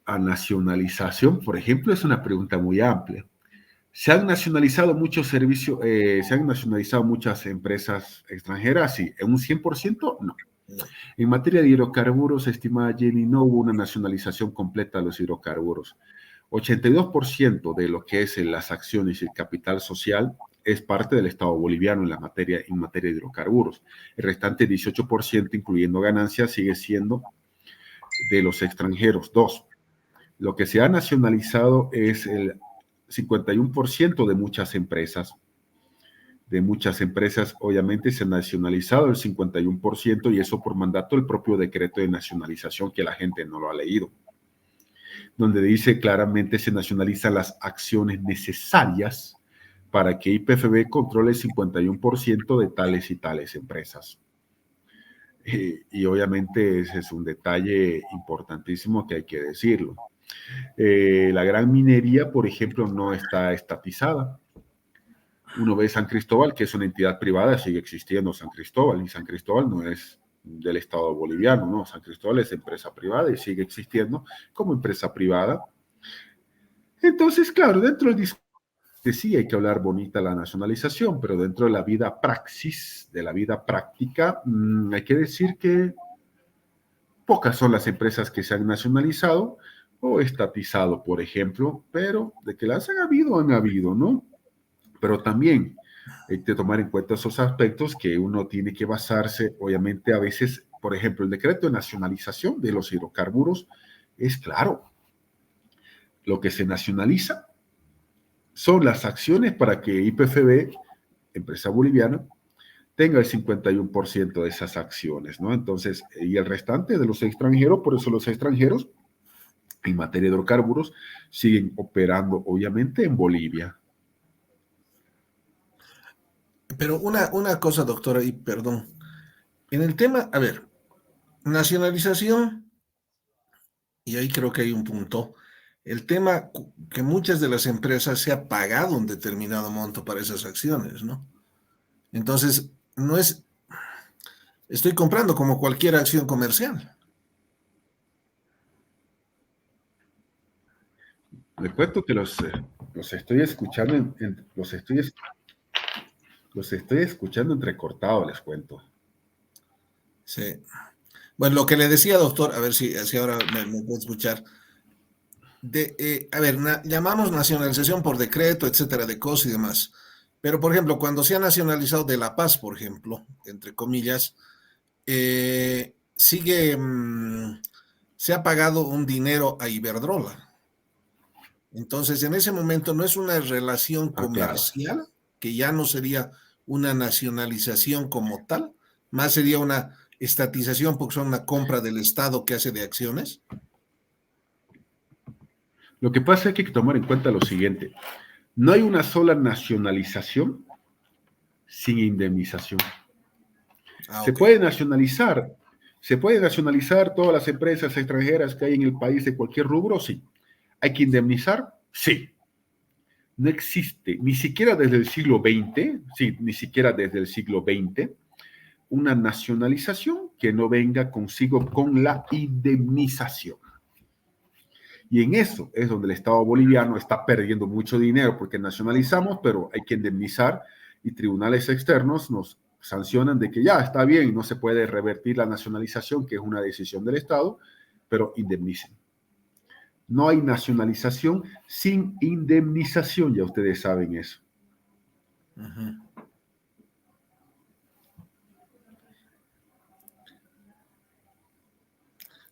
a nacionalización, por ejemplo, es una pregunta muy amplia. ¿Se han nacionalizado muchos servicios, se han nacionalizado muchas empresas extranjeras? Sí. ¿En un 100%? No. En materia de hidrocarburos, estimada Jenny, no hubo una nacionalización completa de los hidrocarburos. 82% de lo que es las acciones y el capital social es parte del Estado boliviano en materia de hidrocarburos. El restante 18%, incluyendo ganancias, sigue siendo de los extranjeros. 2. Lo que se ha nacionalizado es el 51% de muchas empresas. Obviamente, se ha nacionalizado el 51% y eso por mandato del propio decreto de nacionalización que la gente no lo ha leído, donde dice claramente se nacionalizan las acciones necesarias para que YPFB controle el 51% de tales y tales empresas. Y obviamente ese es un detalle importantísimo que hay que decirlo. La gran minería, por ejemplo, no está estatizada. Uno ve San Cristóbal, que es una entidad privada, sigue existiendo San Cristóbal, y San Cristóbal no es del Estado boliviano, ¿no? San Cristóbal es empresa privada y sigue existiendo como empresa privada. Entonces, claro, dentro del discurso sí hay que hablar bonita la nacionalización, pero dentro de la vida praxis, de la vida práctica, hay que decir que pocas son las empresas que se han nacionalizado o estatizado, por ejemplo, pero de que las han habido, ¿no? Pero también hay que tomar en cuenta esos aspectos que uno tiene que basarse, obviamente, a veces, por ejemplo, el decreto de nacionalización de los hidrocarburos es claro. Lo que se nacionaliza son las acciones para que YPFB, empresa boliviana, tenga el 51% de esas acciones, ¿no? Entonces, y el restante de los extranjeros, por eso los extranjeros, en materia de hidrocarburos, siguen operando, obviamente, en Bolivia. Pero una cosa, doctora, y perdón. En el tema, a ver, nacionalización, y ahí creo que hay un punto. El tema que muchas de las empresas se ha pagado un determinado monto para esas acciones, ¿no? Entonces, no es, estoy comprando como cualquier acción comercial. Les cuento que los estoy escuchando, los estoy escuchando entrecortados, les cuento. Sí. Bueno, lo que le decía, doctor, a ver si ahora me puede escuchar. A ver, llamamos nacionalización por decreto, etcétera, de cosas y demás. Pero, por ejemplo, cuando se ha nacionalizado de La Paz, por ejemplo, entre comillas, se ha pagado un dinero a Iberdrola. Entonces, en ese momento no es una relación comercial, claro, que ya no sería una nacionalización como tal, más sería una estatización porque son una compra del Estado que hace de acciones. Lo que pasa es que hay que tomar en cuenta lo siguiente. No hay una sola nacionalización sin indemnización. Se puede nacionalizar todas las empresas extranjeras que hay en el país de cualquier rubro, sí. ¿Hay que indemnizar? Sí. No existe, ni siquiera desde el siglo XX, una nacionalización que no venga consigo con la indemnización. Y en eso es donde el Estado boliviano está perdiendo mucho dinero, porque nacionalizamos, pero hay que indemnizar y tribunales externos nos sancionan de que ya está bien, no se puede revertir la nacionalización, que es una decisión del Estado, pero indemnicen. No hay nacionalización sin indemnización, ya ustedes saben eso. Uh-huh.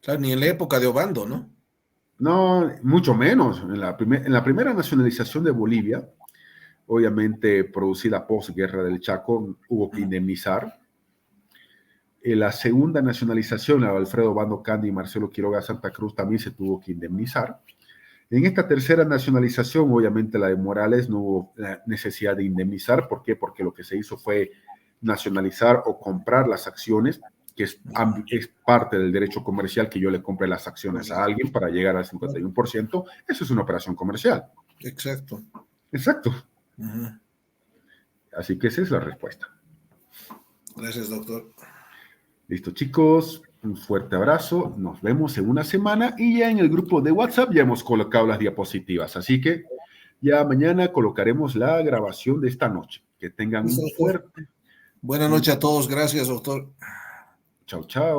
Claro, ni en la época de Obando, ¿no? No, mucho menos. En la primera nacionalización de Bolivia, obviamente producida posguerra del Chaco, hubo que indemnizar. En la segunda nacionalización, la de Alfredo Obando Candy y Marcelo Quiroga Santa Cruz, también se tuvo que indemnizar. En esta tercera nacionalización, obviamente la de Morales, no hubo necesidad de indemnizar. ¿Por qué? Porque lo que se hizo fue nacionalizar o comprar las acciones, que es parte del derecho comercial, que yo le compre las acciones a alguien para llegar al 51%. Eso es una operación comercial. Exacto. Exacto. Uh-huh. Así que esa es la respuesta. Gracias, doctor. Listo, chicos. Un fuerte abrazo. Nos vemos en una semana y ya en el grupo de WhatsApp ya hemos colocado las diapositivas. Así que ya mañana colocaremos la grabación de esta noche. Que tengan un fuerte. Buenas noches a todos. Gracias, doctor. Chao, chao.